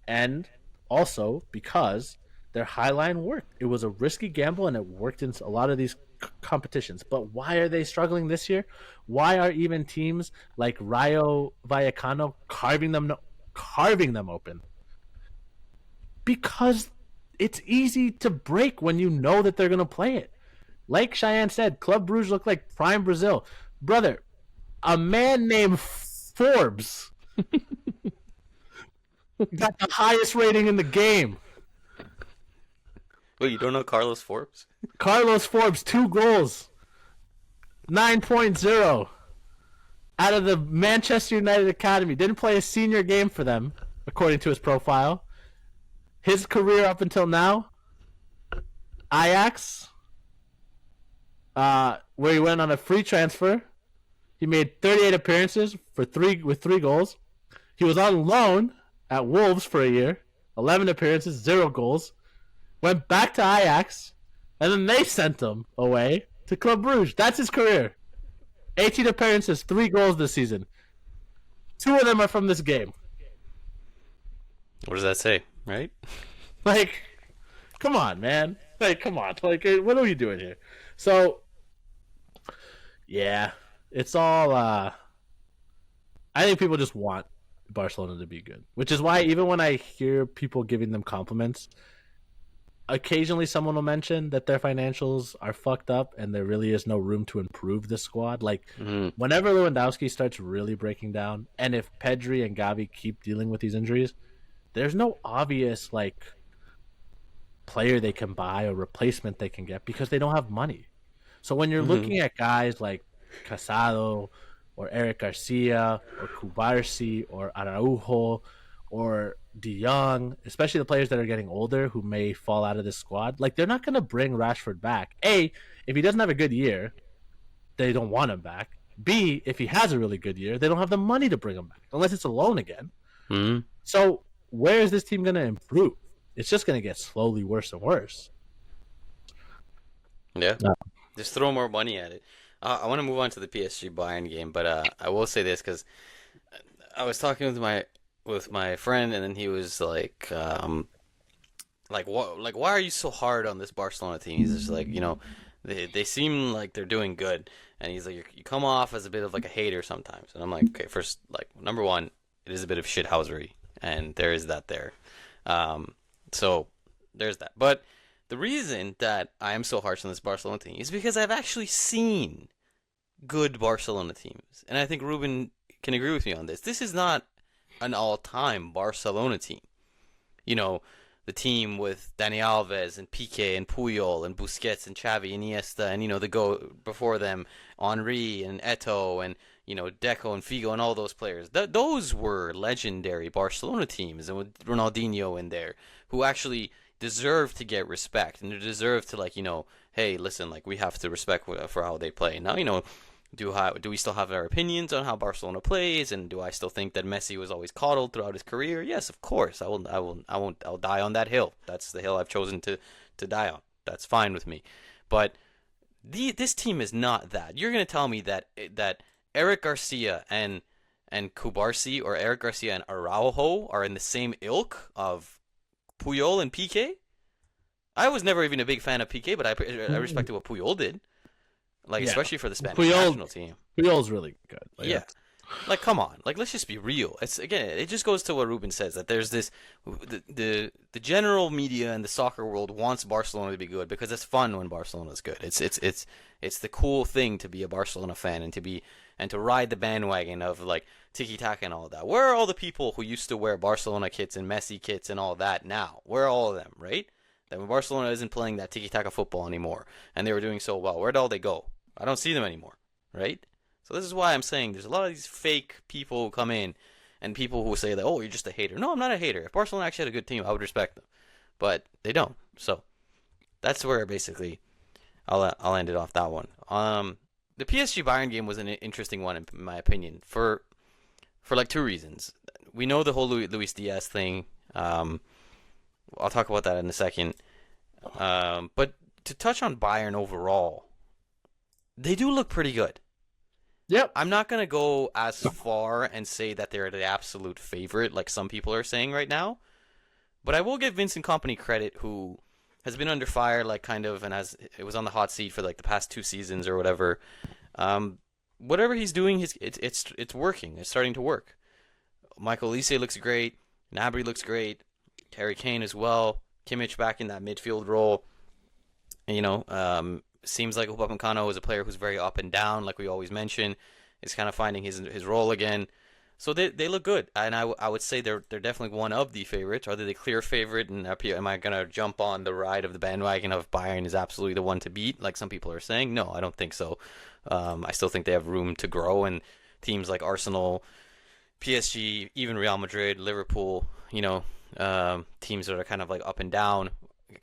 And also because their high line worked. It was a risky gamble and it worked in a lot of these competitions. But why are they struggling this year? Why are even teams like Rayo Vallecano carving them open? Because it's easy to break when you know that they're going to play it. Like Cheyenne said, Club Brugge looked like prime Brazil. Brother, a man named Forbes got the highest rating in the game. Wait, you don't know Carlos Forbes? Carlos Forbes, 2 goals. 9.0 out of the Manchester United Academy. Didn't play a senior game for them, according to his profile. His career up until now, Ajax, where he went on a free transfer. He made 38 appearances with 3 goals. He was on loan at Wolves for a year, 11 appearances, 0 goals. Went back to Ajax, and then they sent him away to Club Brugge. That's his career. 18 appearances, 3 goals this season. 2 of them are from this game. What does that say? Right? Like, come on, man. Like, come on. Like, what are we doing here? So, yeah, it's all. I think people just want Barcelona to be good, which is why even when I hear people giving them compliments, occasionally someone will mention that their financials are fucked up and there really is no room to improve the squad. Like, whenever Lewandowski starts really breaking down, and if Pedri and Gavi keep dealing with these injuries, there's no obvious like player they can buy or replacement they can get because they don't have money. So when you're looking at guys like Casado or Eric Garcia or Kubarsi or Araujo or De Jong, especially the players that are getting older who may fall out of this squad, like they're not going to bring Rashford back. A, if he doesn't have a good year, they don't want him back. B, if he has a really good year, they don't have the money to bring him back unless it's a loan again. So where is this team going to improve? It's just going to get slowly worse and worse. Yeah. Just throw more money at it. I want to move on to the PSG Bayern game, but I will say this because I was talking with my friend, and then he was like, why are you so hard on this Barcelona team? He's just like, they seem like they're doing good, and he's like, you come off as a bit of like a hater sometimes, and I'm like, okay, first, like number one, it is a bit of shithousery. And there is that there. So there's that. But the reason that I am so harsh on this Barcelona team is because I've actually seen good Barcelona teams. And I think Ruben can agree with me on this. This is not an all-time Barcelona team. the team with Dani Alves and Piqué and Puyol and Busquets and Xavi, Iniesta, and the go before them, Henry and Eto'o and Deco and Figo and all those players. Those were legendary Barcelona teams, and with Ronaldinho in there, who actually deserve to get respect and they deserve to hey, listen, like we have to respect for how they play. Now, do we still have our opinions on how Barcelona plays, and do I still think that Messi was always coddled throughout his career? Yes, of course. I'll die on that hill. That's the hill I've chosen to die on. That's fine with me. But this team is not that. You're gonna tell me that Eric Garcia and Kubarsi, or Eric Garcia and Araujo, are in the same ilk of Puyol and Piqué? I was never even a big fan of Piqué, but I respected what Puyol did. Especially for the Spanish national team. Puyol's really good. Yeah. Come on. Let's just be real. It just goes to what Ruben says, that there's this, the general media and the soccer world wants Barcelona to be good because it's fun when Barcelona's good. It's the cool thing to be a Barcelona fan and to ride the bandwagon of tiki-taka and all that. Where are all the people who used to wear Barcelona kits and Messi kits and all that now? Where are all of them, right? That when Barcelona isn't playing that tiki-taka football anymore and they were doing so well, where'd all they go? I don't see them anymore, right? So this is why I'm saying there's a lot of these fake people who come in and people who say that, oh, you're just a hater. No, I'm not a hater. If Barcelona actually had a good team, I would respect them. But they don't. So that's where basically I'll end it off that one. The PSG Bayern game was an interesting one in my opinion for two reasons. We know the whole Luis Diaz thing. I'll talk about that in a second. But to touch on Bayern overall, they do look pretty good. Yep. I'm not going to go as far and say that they're the absolute favorite like some people are saying right now. But I will give Vincent Kompany credit, who has been under fire and it was on the hot seat for the past 2 seasons or whatever. Whatever he's doing, it's working. It's starting to work. Michael Olise looks great. Gnabry looks great. Harry Kane as well. Kimmich back in that midfield role. Seems like Upamecano is a player who's very up and down, like we always mention. Is kind of finding his role again. So they look good, and I would say they're definitely one of the favorites. Are they the clear favorite? And am I gonna jump on the ride of the bandwagon of Bayern is absolutely the one to beat, like some people are saying? No, I don't think so. I still think they have room to grow, and teams like Arsenal, PSG, even Real Madrid, Liverpool, teams that are kind of up and down,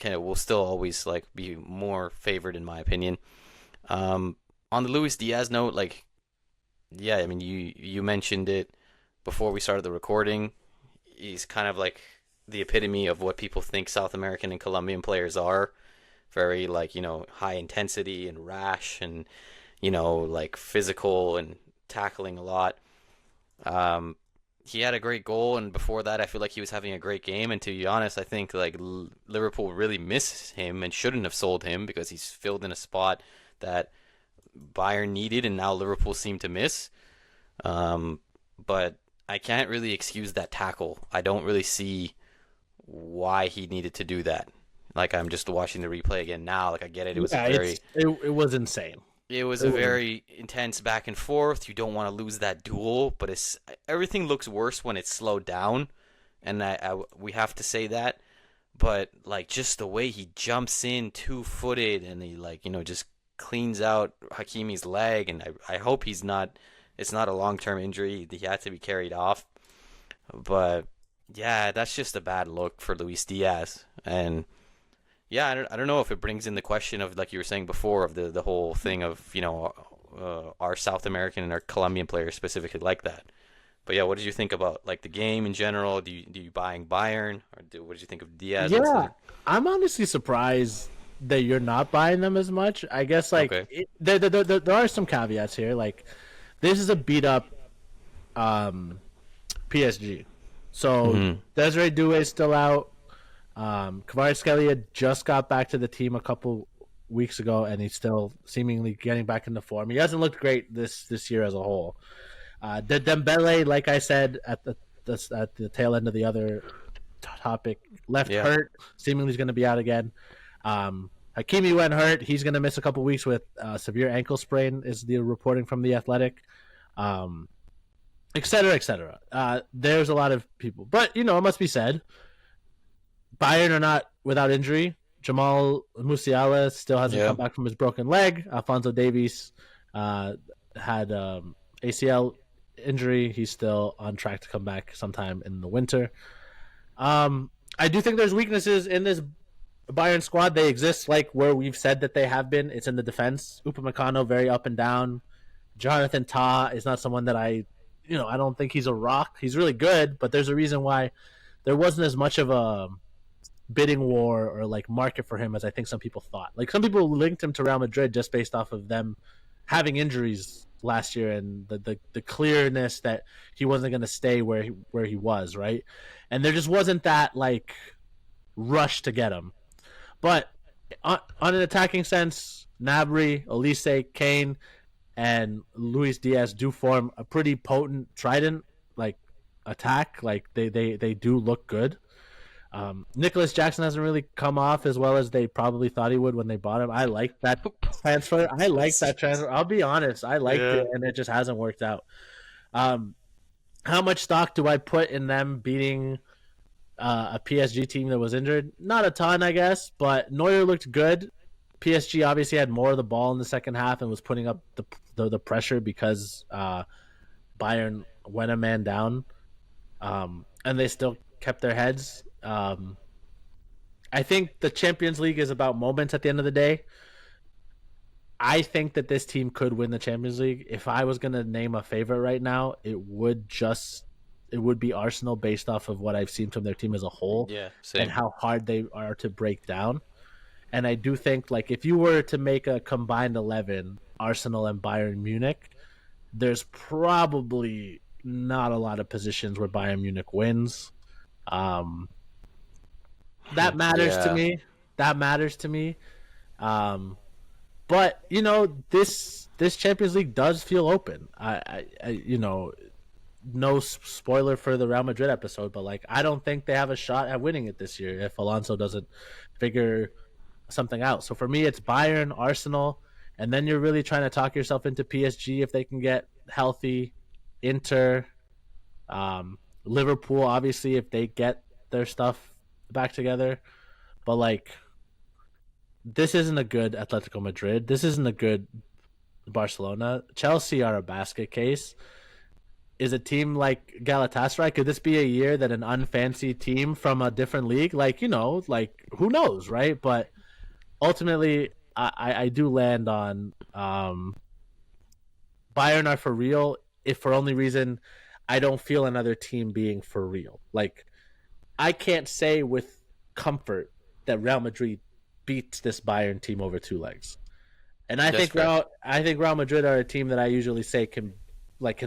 will still always be more favored in my opinion. On the Luis Diaz note, yeah, I mean you mentioned it before we started the recording. He's kind of the epitome of what people think South American and Colombian players are. Very high intensity and rash and physical and tackling a lot. He had a great goal, and before that I feel like he was having a great game, and to be honest I think Liverpool really miss him and shouldn't have sold him because he's filled in a spot that Bayern needed and now Liverpool seem to miss. But I can't really excuse that tackle. I don't really see why he needed to do that. I'm just watching the replay again now. I get it. It was it was insane. It was a very intense back and forth. You don't want to lose that duel, but everything looks worse when it's slowed down, and we have to say that. But just the way he jumps in 2-footed and he just cleans out Hakimi's leg, and I hope it's not a long-term injury. He had to be carried off. But yeah, that's just a bad look for Luis Diaz. And yeah, I don't know if it brings in the question of, like you were saying before, of the whole thing of, our South American and our Colombian players specifically like that. But yeah, what did you think about the game in general? Do you buying Bayern, or what did you think of Diaz? Yeah, I'm honestly surprised that you're not buying them as much. I guess Okay. there are some caveats here. This is a beat up PSG. So Desiree Doué is still out. Kvaratskhelia just got back to the team a couple weeks ago, and he's still seemingly getting back into form. He hasn't looked great this year as a whole. Dembele, like I said at the tail end of the other topic, left hurt. Seemingly he's going to be out again. Hakimi went hurt. He's going to miss a couple weeks with severe ankle sprain, is the reporting from The Athletic. Et cetera, et cetera. There's a lot of people. But, it must be said, Bayern are not without injury. Jamal Musiala still hasn't Yeah. come back from his broken leg. Alphonso Davies uh, had ACL injury. He's still on track to come back sometime in the winter. I do think there's weaknesses in this Bayern squad. They exist like where we've said that they have been. It's in the defense. Upamecano very up and down. Jonathan Tah is not someone that I don't think he's a rock. He's really good, but there's a reason why there wasn't as much of a bidding war or like market for him as I think some people thought. Like some people linked him to Real Madrid just based off of them having injuries last year and the clearness that he wasn't going to stay where he was, right? And there just wasn't that like rush to get him. But on an attacking sense, Nabry, Elise, Kane, and Luis Diaz do form a pretty potent trident like attack. Like they do look good. Nicholas Jackson hasn't really come off as well as they probably thought he would when they bought him. I like that transfer. I like that transfer. I'll be honest. I liked it, and it just hasn't worked out. How much stock do I put in them beating a PSG team that was injured? Not a ton, I guess, but Neuer looked good. PSG obviously had more of the ball in the second half and was putting up the pressure because Bayern went a man down, and they still kept their heads. I think the Champions League is about moments at the end of the day. I think that this team could win the Champions League. If I was going to name a favorite right now, it would be Arsenal based off of what I've seen from their team as a whole. Yeah, same. And how hard they are to break down. And I do think like if you were to make a combined 11, Arsenal and Bayern Munich, there's probably not a lot of positions where Bayern Munich wins. That matters to me. That matters to me. But this Champions League does feel open. I no spoiler for the Real Madrid episode, but like I don't think they have a shot at winning it this year if Alonso doesn't figure something out. So for me, it's Bayern, Arsenal, and then you're really trying to talk yourself into PSG if they can get healthy. Inter, Liverpool, obviously, if they get their stuff back together. But like, this isn't a good Atletico Madrid. This isn't a good Barcelona. Chelsea are a basket case. Is a team like Galatasaray, could this be a year that an unfancy team from a different league, like who knows, right? But ultimately, I do land on Bayern are for real. If for only reason I don't feel another team being for real. Like I can't say with comfort that Real Madrid beats this Bayern team over two legs. And I think Real Madrid are a team that I usually say can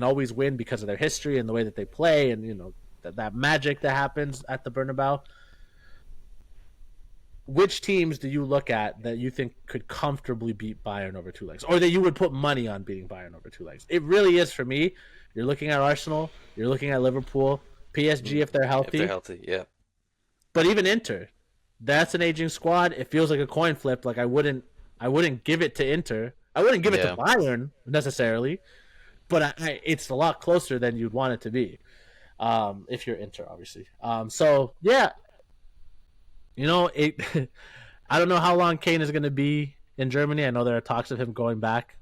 always win because of their history and the way that they play and that magic that happens at the Bernabeu. Which teams do you look at that you think could comfortably beat Bayern over two legs, or that you would put money on beating Bayern over two legs? It really is for me. You're looking at Arsenal, you're looking at Liverpool, PSG if they're healthy. If they're healthy, yeah. But even Inter, that's an aging squad. It feels like a coin flip. Like I wouldn't give it to Inter. I wouldn't give it to Bayern necessarily, but it's a lot closer than you'd want it to be if you're Inter, obviously. So yeah. I don't know how long Kane is going to be in Germany. I know there are talks of him going back.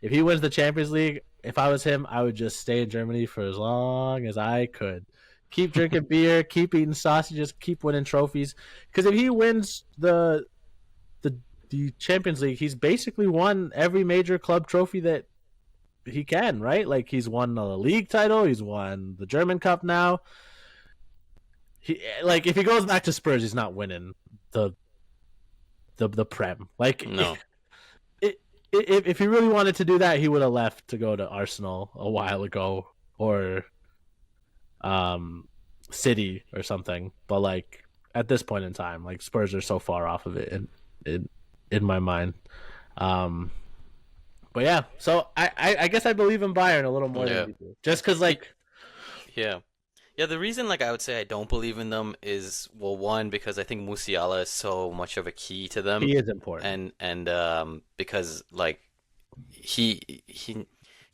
If he wins the Champions League, if I was him, I would just stay in Germany for as long as I could. Keep drinking beer, keep eating sausages, keep winning trophies. Because if he wins the Champions League, he's basically won every major club trophy that he can, right? Like he's won the league title, he's won the German Cup now. If he goes back to Spurs, he's not winning the Prem. Like no. If he really wanted to do that, he would have left to go to Arsenal a while ago or City or something. But like at this point in time, like Spurs are so far off of it in my mind. But yeah, so I guess I believe in Bayern a little more than you do, just because Yeah, the reason I would say I don't believe in them is, well, one, because I think Musiala is so much of a key to them. He is important. And because he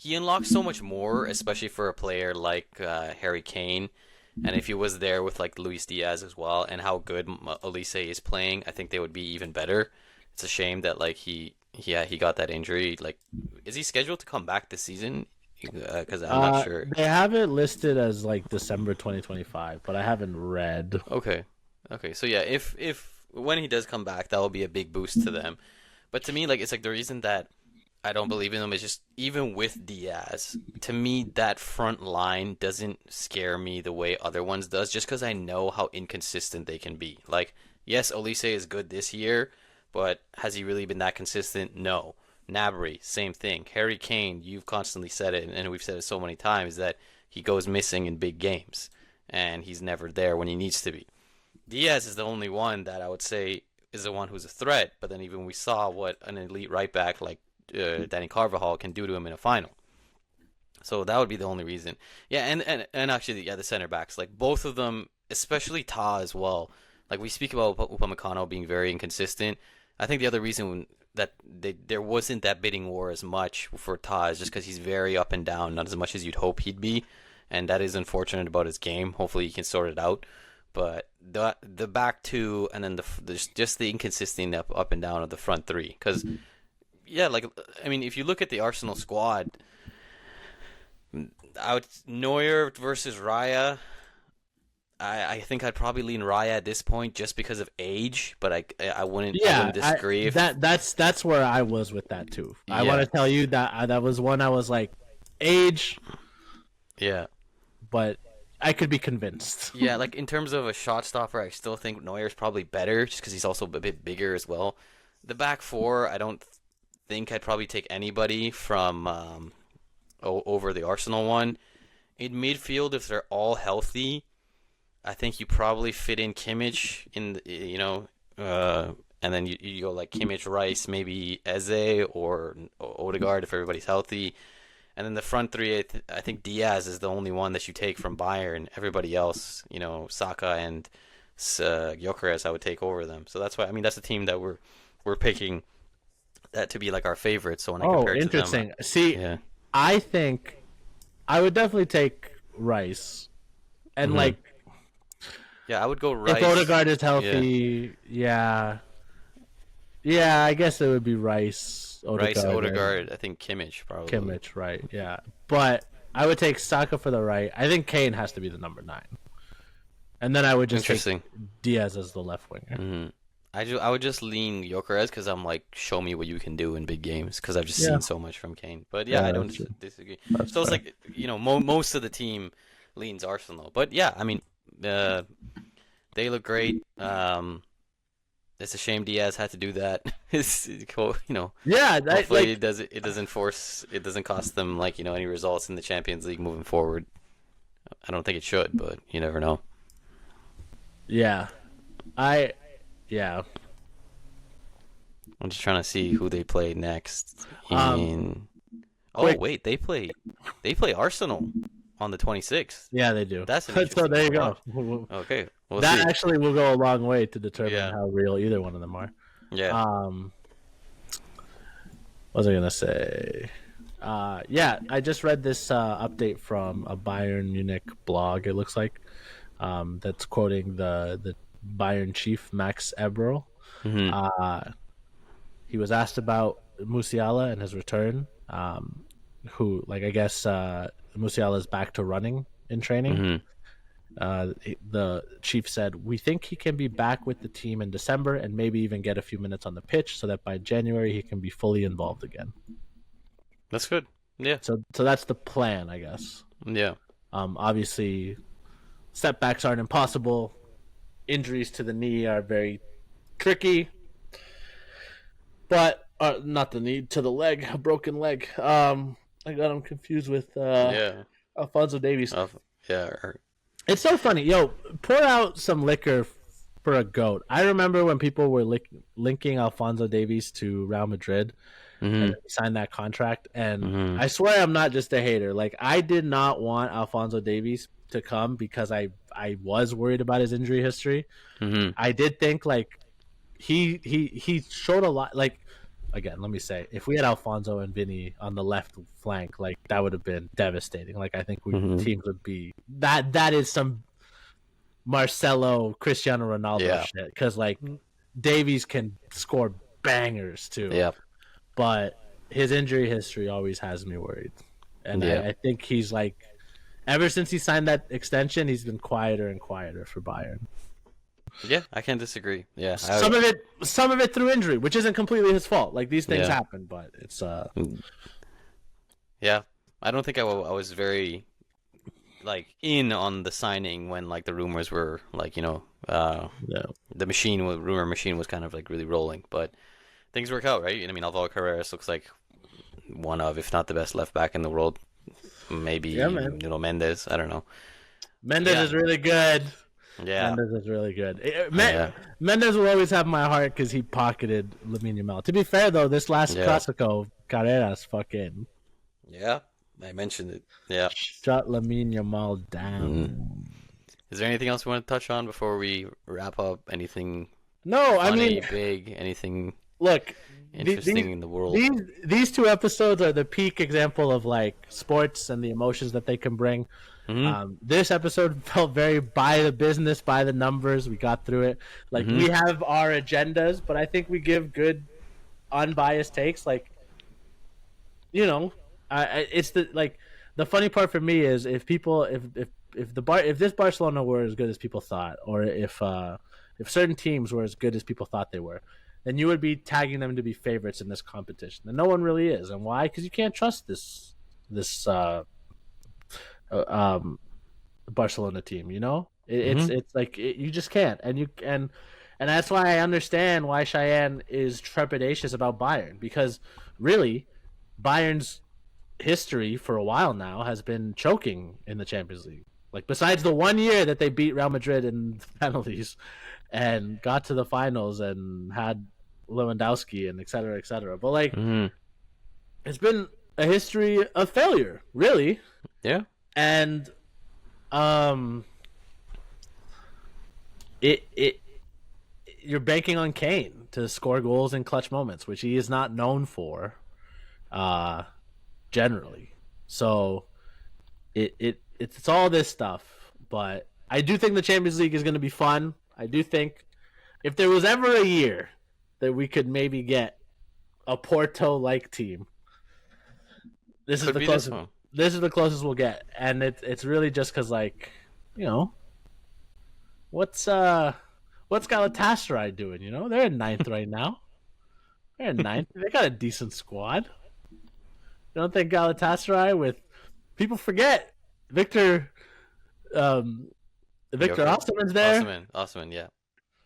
unlocks so much more, especially for a player like Harry Kane, And if he was there with like Luis Diaz as well, and how good Elise is playing, I think they would be even better. It's a shame that like he got that injury. Like, is he scheduled to come back this season? Because I'm not sure. They have it listed as like December 2025, but I haven't read. Okay, okay. So yeah, if when he does come back, that will be a big boost to them. But to me, like it's like the reason that I don't believe in them is just even with Diaz, to me that front line doesn't scare me the way other ones does, just because I know how inconsistent they can be. Like, yes, Olise is good this year, but has he really been that consistent? No. Nabry, same thing. Harry Kane, you've constantly said it, and we've said it so many times that he goes missing in big games, and he's never there when he needs to be. Diaz is the only one that I would say is the one who's a threat, but then even we saw what an elite right back like Danny Carvajal can do to him in a final. So that would be the only reason. Yeah, and actually, yeah, the center backs, like both of them, especially Ta as well. Like we speak about Upamecano being very inconsistent. I think the other reason that there wasn't that bidding war as much for Ta is just because he's very up and down, not as much as you'd hope he'd be, and that is unfortunate about his game. Hopefully, he can sort it out. But the back two, and then just the inconsistency up and down of the front three, because yeah, like I mean, if you look at the Arsenal squad, Neuer versus Raya. I think I'd probably lean Raya at this point just because of age, but I wouldn't disagree. That's where I was with that too. Yeah. I want to tell you that that was one I was like age, Yeah, but I could be convinced. yeah. Like in terms of a shot stopper, I still think Neuer's probably better just because he's also a bit bigger as well. The back four, I don't think I'd probably take anybody from over the Arsenal one. In midfield, if they're all healthy, I think you probably fit in Kimmich in and then you go like Kimmich, Rice, maybe Eze or Odegaard if everybody's healthy, and then the front three. I think Diaz is the only one that you take from Bayern. Everybody else, Saka and Gyökeres, I would take over them. So that's why that's the team that we're picking that to be like our favorite. So when I compare it to them, interesting. See, yeah. I think I would definitely take Rice, and like. Yeah, I would go Rice. If Odegaard is healthy, yeah, I guess it would be Rice, Odegaard. I think Kimmich probably. Kimmich, right? Yeah, but I would take Saka for the right. I think Kane has to be the number 9, and then I would just take Diaz as the left winger. Mm-hmm. I would just lean Gyökeres because I'm like, show me what you can do in big games because I've just seen so much from Kane. But yeah, I don't disagree. So it's like most of the team leans Arsenal, but yeah, I mean. They look great. It's a shame Diaz had to do that. Yeah. Hopefully it doesn't cost them any results in the Champions League moving forward. I don't think it should, but you never know. Yeah, I'm just trying to see who they play next. Wait, they play Arsenal on the 26th. Yeah, they do. That's an so there you go. Okay. That actually will go a long way to determine how real either one of them are. Yeah. What was I gonna say? I just read this update from a Bayern Munich blog. It looks like that's quoting the Bayern chief Max Eberl. Mm-hmm. He was asked about Musiala and his return. Who, like, I guess Musiala is back to running in training. Mm-hmm. The chief said, "We think he can be back with the team in December and maybe even get a few minutes on the pitch so that by January he can be fully involved again." That's good. Yeah. So that's the plan, I guess. Yeah. Obviously, setbacks aren't impossible. Injuries to the knee are very tricky. But not the knee, to the leg, a broken leg. I got him confused with Alphonso Davies. It's so funny. Yo, pour out some liquor for a GOAT. I remember when people were linking Alphonso Davies to Real Madrid and he signed that contract. And I swear I'm not just a hater. Like, I did not want Alphonso Davies to come because I was worried about his injury history. I did think, like, he showed a lot. Like, again, let me say, if we had Alfonso and Vinny on the left flank, like, that would have been devastating. Like, I think teams would be that is some Marcelo, Cristiano Ronaldo Yeah. shit. Because like Davies can score bangers too, Yeah. but his injury history always has me worried. And Yeah. I think he's like, ever since he signed that extension, he's been quieter and quieter for Bayern. Yeah, I can't disagree. Yeah. Some of it through injury, which isn't completely his fault. Like these things Yeah. happen, but it's Yeah. I don't think I was very like in on the signing when like the rumors were like, yeah. the rumor machine was kind of like really rolling, but things work out, right? I mean, Alvaro Carreras looks like one of, if not the best left back in the world. Maybe Yeah, man. Mendes. I don't know. Mendes Yeah. is really good. Yeah. Mendes is really good. Yeah. Mendes will always have my heart because he pocketed Lamine Yamal. To be fair though, this last Yeah. Clasico, Carreras fucking Yeah. I mentioned it. Yeah. shut Lamine Yamal down. Mm. Is there anything else we want to touch on before we wrap up? Anything No, I funny, mean, big, anything look, interesting in the world? these two episodes are the peak example of like sports and the emotions that they can bring. Mm-hmm. This episode felt very by the business, by the numbers. We got through it. Like Mm-hmm. we have our agendas, but I think we give good, unbiased takes. Like, it's the funny part for me is if people if this Barcelona were as good as people thought, or if certain teams were as good as people thought they were, then you would be tagging them to be favorites in this competition, and no one really is. And why? Because you can't trust this Barcelona team. It's like you just can't, and that's why I understand why Cheyenne is trepidatious about Bayern, because really, Bayern's history for a while now has been choking in the Champions League. Like besides the 1 year that they beat Real Madrid in penalties and got to the finals and had Lewandowski and et cetera, et cetera. But like it's been a history of failure, really. Yeah. And it you're banking on Kane to score goals in clutch moments, which he is not known for generally. So it's all this stuff, but I do think the Champions League is going to be fun. I do think if there was ever a year that we could maybe get a Porto-like team, this is Could the be closest. this one. This is the closest we'll get, and it's really just because like, what's Galatasaray doing? They're in ninth right now. They're in ninth. They got a decent squad. You don't think Galatasaray with people forget Victor Osimhen's there. Osimhen, yeah.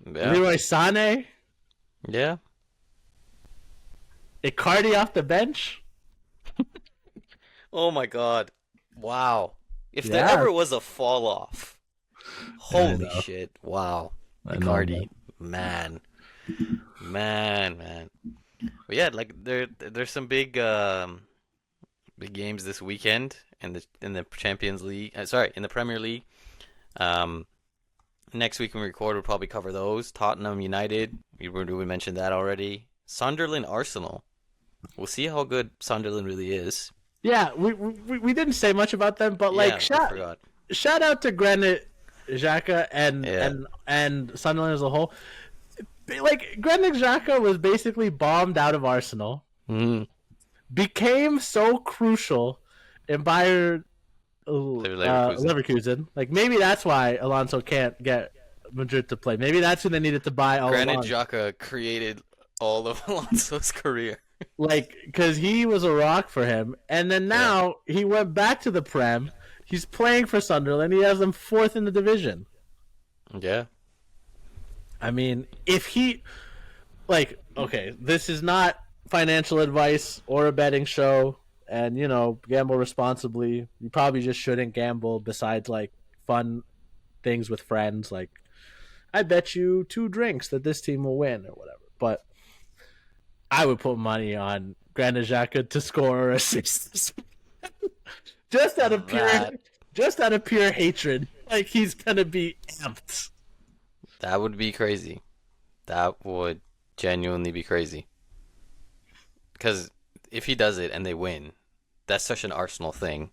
Leroy Sané, Yeah. Icardi off the bench. Oh my God. Wow. If there Yeah. ever was a fall off. Holy know. shit. Wow. I know, Icardi. Man. But yeah, like there's some big games this weekend in the Champions League. In the Premier League. Next week when we record, we'll probably cover those. Tottenham United. We mentioned that already. Sunderland Arsenal. We'll see how good Sunderland really is. Yeah, we didn't say much about them, but like Yeah, I forgot. shout out to Granit Xhaka Yeah. and Sunderland as a whole. Like Granit Xhaka was basically bombed out of Arsenal, became so crucial in Bayern Leverkusen. Like maybe that's why Alonso can't get Madrid to play. Maybe that's who they needed to buy all Granit along. Xhaka created all of Alonso's career. Like, because he was a rock for him, and then now he went back to the Prem. He's playing for Sunderland. He has them fourth in the division. Yeah. I mean, if he, okay, this is not financial advice or a betting show, and gamble responsibly. You probably just shouldn't gamble. Besides, like fun things with friends, like I bet you 2 drinks that this team will win or whatever. But I would put money on Granit Xhaka to score or assist. just out of pure hatred. Like he's gonna be amped. That would be crazy. That would genuinely be crazy. Because if he does it and they win, that's such an Arsenal thing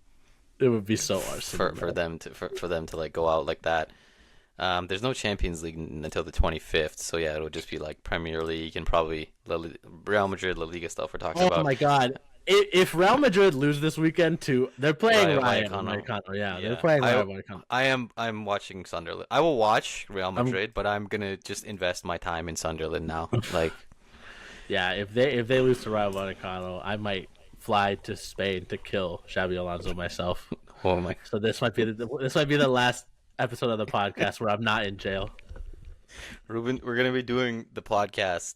It would be so Arsenal for them to like go out like that. There's no Champions League until the 25th, so yeah, it'll just be like Premier League and probably Real Madrid, La Liga stuff we're talking Oh about. my God! If Real Madrid lose this weekend too, they're playing Rayo Rayo Vallecano. Vallecano. Yeah, they're Yeah, playing Rayo Vallecano. I'm watching Sunderland. I will watch Real I'm Madrid, but I'm gonna just invest my time in Sunderland now. Like, Yeah, if they lose to Rayo Vallecano, I might fly to Spain to kill Xabi Alonso myself. oh my, So this might be the last episode of the podcast where I'm not in jail. Ruben, we're gonna be doing the podcast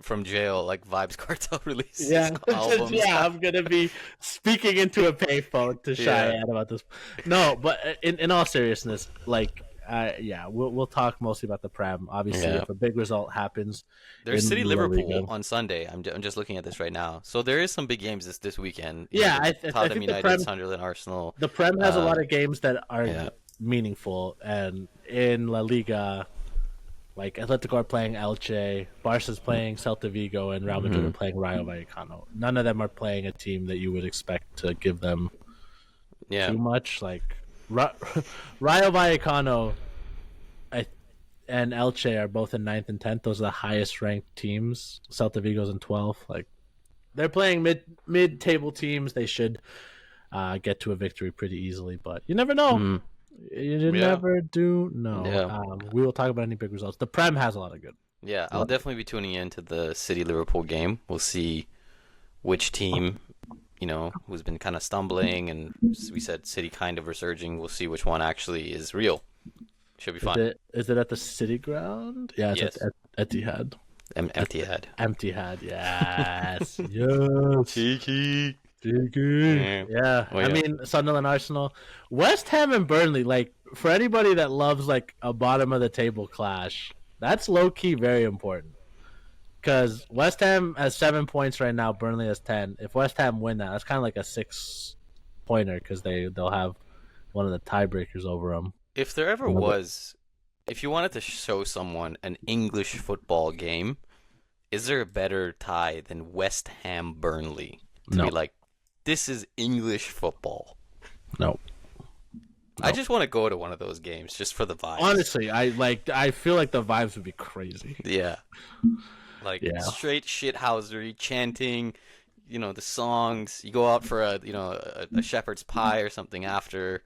from jail, like Vibes Cartel releases Yeah, albums. yeah, I'm gonna be speaking into a payphone to Cheyenne about this. No, but in all seriousness, like, yeah, we'll talk mostly about the Prem. Obviously, Yeah. if a big result happens, There's in City La Liverpool Liga. on Sunday. I'm just looking at this right now. So there is some big games this weekend. Yeah, I Tottenham think the United, Prem Sunderland, Arsenal. the Prem has a Uh, lot of games that are yeah. meaningful, and in La Liga, like Atletico are playing Elche, Barca's playing Celta Vigo, and Real Madrid are playing Rayo Vallecano. None of them are playing a team that you would expect to give them Yeah. too much. Like Rayo Vallecano and Elche are both in 9th and 10th. Those are the highest ranked teams. Celta Vigo's in 12th. Like they're playing mid table teams. They should get to a victory pretty easily, but you never know. Mm. You Yeah. never do know. Yeah. We will talk about any big results. The Prem has a lot of good. Yeah, I'll definitely be tuning in to the City Liverpool game. We'll see which team, who's been kind of stumbling, and we said City kind of resurging. We'll see which one actually is real. Should be fun. Is it at the City Ground? Yeah, it's Yes. at Etihad. Empty head. Etihad, yes. Yes. Cheeky. Yeah. Oh, I yeah. mean, Sunderland, Arsenal, West Ham, and Burnley. Like for anybody that loves like a bottom of the table clash, that's low key very important. Because West Ham has 7 points right now. Burnley has 10. If West Ham win that, that's kind of like a 6-pointer because they'll have one of the tiebreakers over them. If there ever was, if you wanted to show someone an English football game, is there a better tie than West Ham Burnley? To No. be like, this is English football. No. I just want to go to one of those games just for the vibes. Honestly, I feel like the vibes would be crazy. Yeah. Like Yeah. straight shithousery, chanting, the songs. You go out for a shepherd's pie or something after.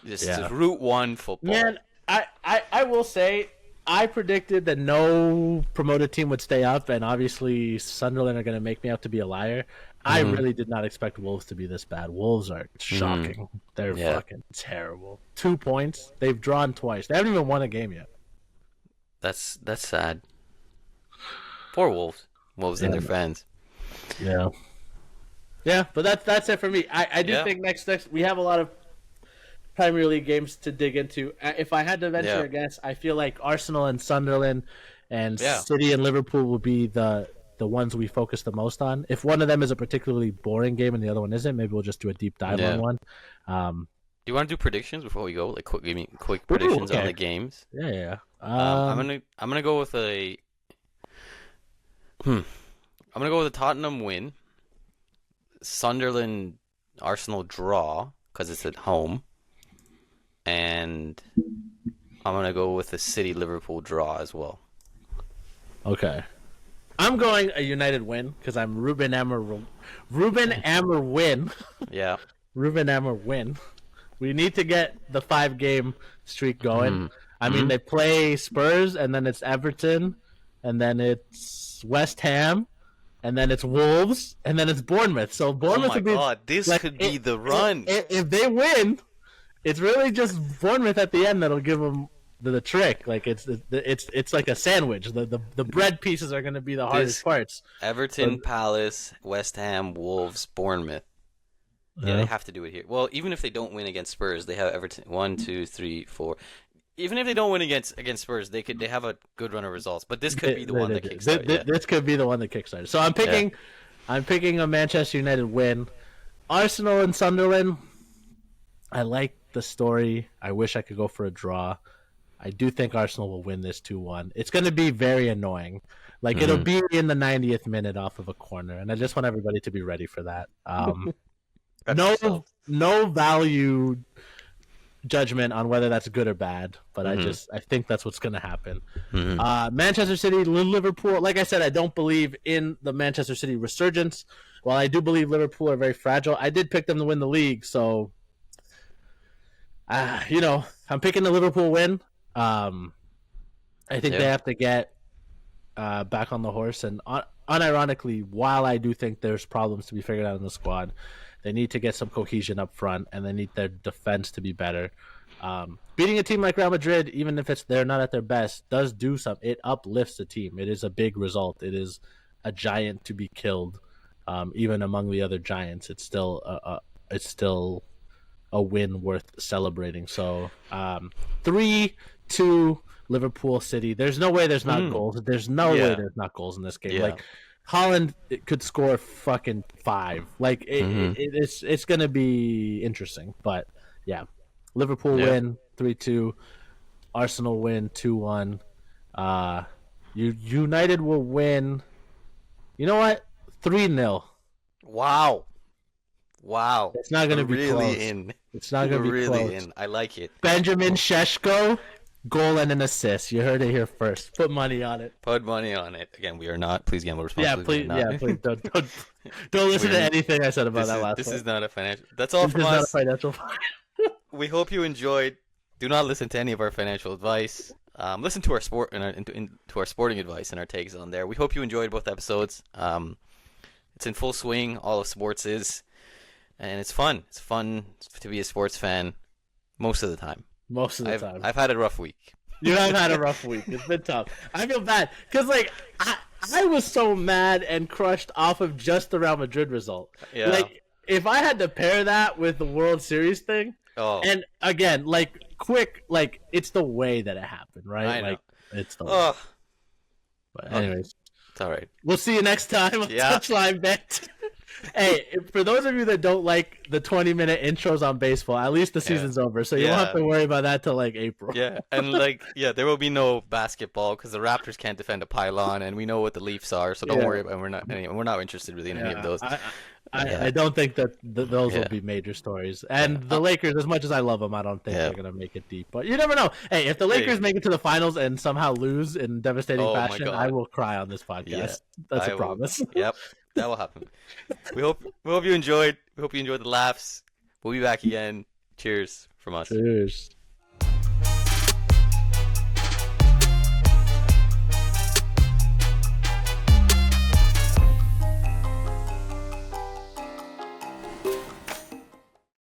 Just Route 1 football. Man, I will say I predicted that no promoted team would stay up, and obviously Sunderland are going to make me out to be a liar. I really did not expect Wolves to be this bad. Wolves are shocking. They're fucking terrible. 2 points. They've drawn twice. They haven't even won a game yet. That's sad. Poor Wolves. Wolves and their fans. Yeah. Yeah, but that's it for me. I do think next we have a lot of Premier League games to dig into. If I had to venture a guess, I feel like Arsenal and Sunderland and City and Liverpool will be the ones we focus the most on. If one of them is a particularly boring game and the other one isn't, maybe we'll just do a deep dive on one. Do you want to do predictions before we go? Like quick predictions on the games. Yeah. I'm gonna go with I'm gonna go with a Tottenham win, Sunderland Arsenal draw because it's at home, and I'm gonna go with a City Liverpool draw as well. Okay. I'm going a United win because I'm Ruben Ammer win. Yeah. Ruben Ammer win. We need to get the 5-game streak going. I mean, they play Spurs, and then it's Everton, and then it's West Ham, and then it's Wolves, and then it's Bournemouth. So Bournemouth would be this like, could be the run. If they win, it's really just Bournemouth at the end that'll give them the trick. Like it's like a sandwich. The bread pieces are going to be the hardest parts. Everton, Palace, West Ham, Wolves, Bournemouth. Yeah, they have to do it here. Well, even if they don't win against Spurs, they have Everton 1, 2, 3, 4. Even if they don't win against Spurs, they have a good run of results. But this could be the one that kickstarts. This could be the one that kickstarts. So I'm picking a Manchester United win. Arsenal and Sunderland. I like the story. I wish I could go for a draw. I do think Arsenal will win this 2-1. It's going to be very annoying. Like it'll be in the 90th minute off of a corner, and I just want everybody to be ready for that. No value judgment on whether that's good or bad, but I think that's what's going to happen. Manchester City, Liverpool. Like I said, I don't believe in the Manchester City resurgence. While I do believe Liverpool are very fragile, I did pick them to win the league. So, I'm picking the Liverpool win. I think they have to get back on the horse, and unironically, while I do think there's problems to be figured out in the squad, they need to get some cohesion up front, and they need their defense to be better. Beating a team like Real Madrid, even if they're not at their best, does do something. It uplifts the team. It is a big result. It is a giant to be killed. Even among the other giants, it's still a win worth celebrating. So 3-2 Liverpool City. There's no way there's not goals. There's no way there's not goals in this game. Like Holland could score fucking 5. Like it's gonna be interesting. But yeah, Liverpool win 3-2. Arsenal win 2-1. United will win. You know what? 3-0. Wow. It's not going to be really close. It's not going to be really close. in. I like it. Benjamin Šeško, goal and an assist. You heard it here first. Put money on it. Put money on it. Again, we are not. Please gamble responsibly. Please don't listen to anything I said about that last one. This is not a financial. That's all from us. This is not a financial. We hope you enjoyed. Do not listen to any of our financial advice. Listen to our to our sporting advice and our takes on there. We hope you enjoyed both episodes. It's in full swing. All of sports is, and it's fun. It's fun to be a sports fan most of the time. I've had a rough week. You have had a rough week. It's been tough. I feel bad because I was so mad and crushed off of just the Real Madrid result. Yeah. Like if I had to pair that with the World Series thing, and again, it's the way that it happened, right? I know. Like it's the way. But anyways. It's all right. We'll see you next time on Touchline Banter. Hey, for those of you that don't like the 20-minute intros on baseball, at least the season's over, so you won't have to worry about that till April. Yeah, and there will be no basketball because the Raptors can't defend a pylon, and we know what the Leafs are, so don't worry about it. We're not interested really in any of those. I don't think that those will be major stories. And the Lakers, as much as I love them, I don't think they're going to make it deep. But you never know. Hey, if the Lakers make it to the finals and somehow lose in devastating fashion, I will cry on this podcast. Yeah, that's a promise. Yep, that will happen. We hope you enjoyed. We hope you enjoyed the laughs. We'll be back again. Cheers from us. Cheers.